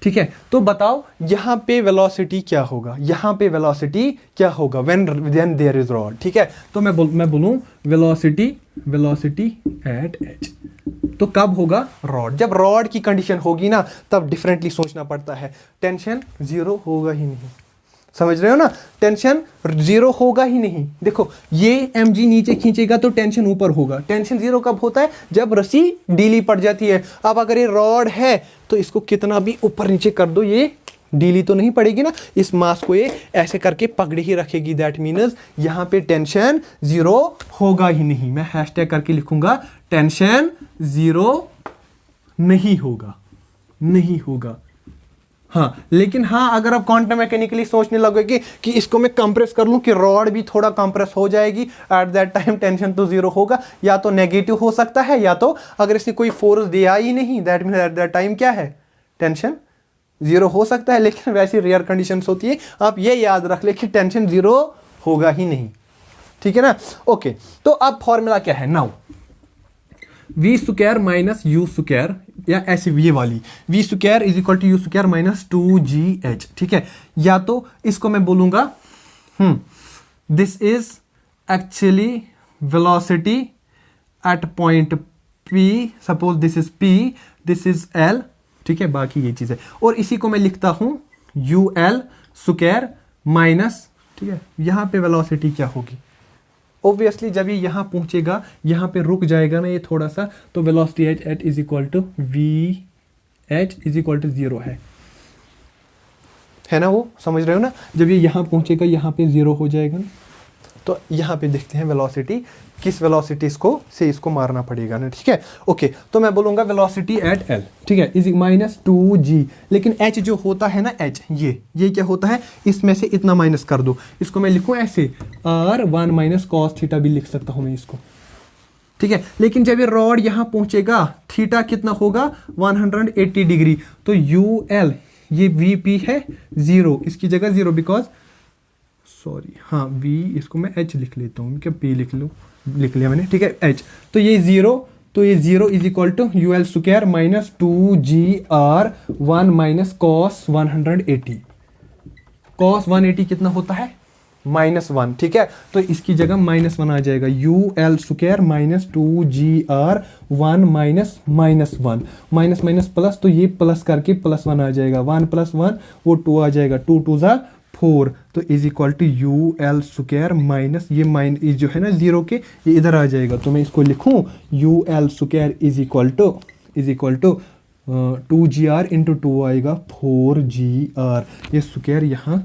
ठीक है। तो बताओ यहां पे वेलोसिटी क्या होगा, यहां पे वेलोसिटी क्या होगा व्हेन देयर इज रॉड, ठीक है। तो मैं बोलूं वेलोसिटी एट एच, तो कब होगा रॉड, जब रॉड की कंडीशन होगी ना, तब डिफरेंटली सोचना पड़ता है। टेंशन जीरो होगा ही नहीं, समझ रहे हो ना, टेंशन जीरो होगा ही नहीं। देखो ये mg नीचे खींचेगा तो टेंशन ऊपर होगा। टेंशन जीरो कब होता है, जब रस्सी ढीली पड़ जाती है। अब अगर ये रॉड है तो इसको कितना भी ऊपर नीचे कर दो, ये ढीली तो नहीं पड़ेगी ना, इस मास को ये ऐसे करके पकड़ ही रखेगी। दैट मीन्स यहां पे टेंशन जीरो होगा ही नहीं। मैं हैशटैग करके लिखूंगा, टेंशन जीरो नहीं होगा। हाँ, लेकिन हाँ, अगर आप क्वांटम मैकेनिकली सोचने लगोगे कि इसको मैं कंप्रेस कर लूं, कि रॉड भी थोड़ा कंप्रेस हो जाएगी, एट दैट टाइम टेंशन तो जीरो होगा। या तो नेगेटिव हो सकता है, या तो अगर इसने कोई फोर्स दिया ही नहीं, that mean at that time क्या है, टेंशन जीरो हो सकता है। लेकिन वैसी रेयर कंडीशंस होती है, आप ये याद रख ले कि टेंशन जीरो होगा ही नहीं, ठीक है ना। ओके, तो अब फॉर्मूला क्या है now, v square minus you square, या ऐसी ये वाली v square is equal to u square minus 2gh, ठीक है। या तो इसको मैं बोलूंगा this is actually velocity at point P, suppose this is P, this is L, ठीक है, बाकी ये चीज है। और इसी को मैं लिखता हूं UL स्क्वायर माइनस, ठीक है, यहां पे वेलोसिटी क्या होगी, ऑब्वियसली जब ये यहां पहुंचेगा, यहां पे रुक जाएगा ना ये थोड़ा सा, तो velocity at is equal to VH is equal to 0 है ना, वो समझ रहे हो ना। जब ये यहां पहुंचेगा, यहां पे 0 हो जाएगा ना, तो यहां पे देखते हैं वेलोसिटी, किस वेलोसिटी से इसको मारना पड़ेगा ना, ठीक है। ओके, तो मैं बोलूंगा वेलोसिटी एट L, ठीक है, इज माइनस 2g। लेकिन h जो होता है ना, h ये क्या होता है, इसमें से इतना माइनस कर दो, इसको मैं लिखूं ऐसे R1 माइनस कॉस थीटा भी लिख सकता हूं मैं इसको, ठीक है। लेकिन जब ये रॉड यहां पहुंचेगा, थीटा कितना होगा 180 डिग्री, तो UL ये VP है 0, इसकी जगह 0, बिकॉज सॉरी, हाँ V, इसको मैं H लिख लेता हूँ, क्या P लिख लिया मैंने, ठीक है, H। तो ये 0 is equal to UL square minus 2GR1 minus cos 180। Cos 180 कितना होता है, -1, ठीक है। तो इसकी जगह -1 आ जाएगा, UL square minus 2GR1 minus -1, minus minus plus, तो ये प्लस करके +1 आ जाएगा, 1 + 1 वो 2 आ जाएगा, 2 2 ज़ा 4, तो is equal to UL square minus ये जो है ना 0 के, ये इधर आ जाएगा। तो मैं इसको लिखूं UL square is equal to 2GR into 2 आएगा 4GR, ये स्क्वायर यहाँ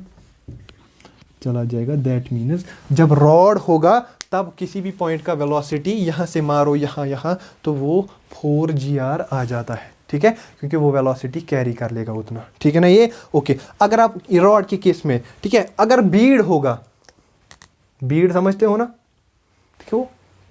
चला जाएगा। दैट मीन्स जब रॉड होगा तब किसी भी पॉइंट का वेलोसिटी यहाँ से मारो यहाँ तो वो 4GR आ जाता है, ठीक है, क्योंकि वो वेलोसिटी कैरी कर लेगा उतना, ठीक है ना ये। ओके, अगर आप रॉड के केस में, ठीक है, अगर बीड होगा, बीड समझते हो ना,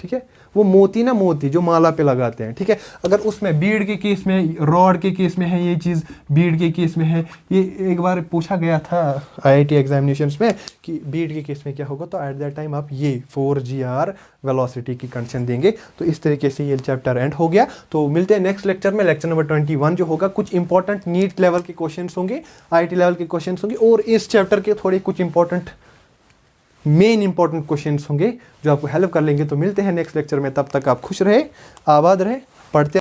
ठीक है, वो मोती जो माला पे लगाते हैं, ठीक है। अगर उसमें बीड के केस में, रॉड के केस में है ये चीज़, बीड के केस में है ये, एक बार पूछा गया था IIT एग्जामिनेशंस में कि बीड के केस में क्या होगा, तो एट दैट टाइम आप ये 4GR वेलोसिटी की कंडीशन देंगे। तो इस तरीके से ये चैप्टर एंड हो गया। तो मिलते हैं नेक्स्ट लेक्चर में, लेक्चर नंबर 21 जो होगा, कुछ इंपॉर्टेंट नीट लेवल के क्वेश्चन होंगे, IIT लेवल के क्वेश्चन होंगे, और इस चैप्टर के थोड़े कुछ मेन इंपॉर्टेंट क्वेश्चंस होंगे जो आपको हेल्प कर लेंगे। तो मिलते हैं नेक्स्ट लेक्चर में, तब तक आप खुश रहे, आबाद रहे, पढ़ते